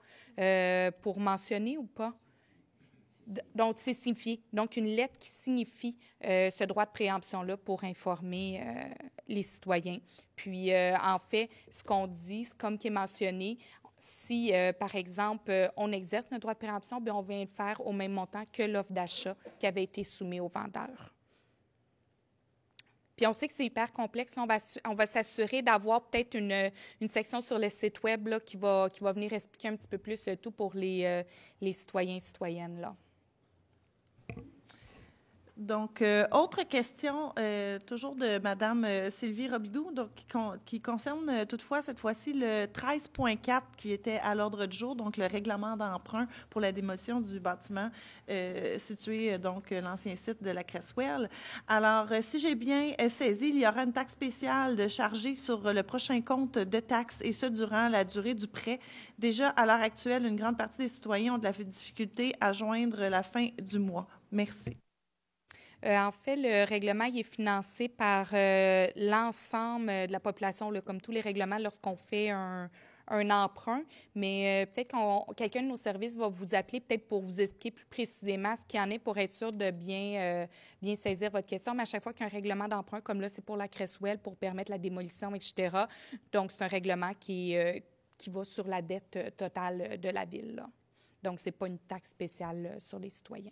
pour mentionner ou pas? Donc, c'est signifié. Donc, une lettre qui signifie ce droit de préemption-là pour informer les citoyens. Puis, en fait, ce qu'on dit, comme qui est mentionné, si, par exemple, on exerce notre droit de préemption, bien, on vient le faire au même montant que l'offre d'achat qui avait été soumise au vendeur. Puis on sait que c'est hyper complexe. Là, on va s'assurer d'avoir peut-être une section sur le site web là, qui va venir expliquer un petit peu plus tout pour les citoyens et citoyennes, là. Donc, autre question, toujours de Mme Sylvie Robidoux, donc, qui concerne toutefois cette fois-ci le 13.4 qui était à l'ordre du jour, donc le règlement d'emprunt pour la démolition du bâtiment situé, donc, l'ancien site de la Cresswell. Alors, si j'ai bien saisi, il y aura une taxe spéciale de charger sur le prochain compte de taxes, et ce, durant la durée du prêt. Déjà, à l'heure actuelle, une grande partie des citoyens ont de la difficulté à joindre la fin du mois. Merci. En fait, le règlement il est financé par l'ensemble de la population, là, comme tous les règlements lorsqu'on fait un emprunt. Mais peut-être que quelqu'un de nos services va vous appeler peut-être pour vous expliquer plus précisément ce qu'il y en est pour être sûr de bien saisir votre question. Mais à chaque fois qu'un règlement d'emprunt, comme là, c'est pour la Cresswell, pour permettre la démolition, etc. Donc, c'est un règlement qui va sur la dette totale de la Ville, là. Donc, ce n'est pas une taxe spéciale sur les citoyens.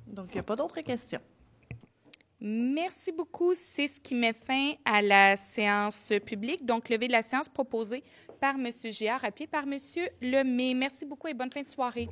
Donc, il n'y a pas d'autres questions. Merci beaucoup. C'est ce qui met fin à la séance publique. Donc, levée de la séance proposée par M. Giard, appuyée par M. Lemay. Merci beaucoup et bonne fin de soirée.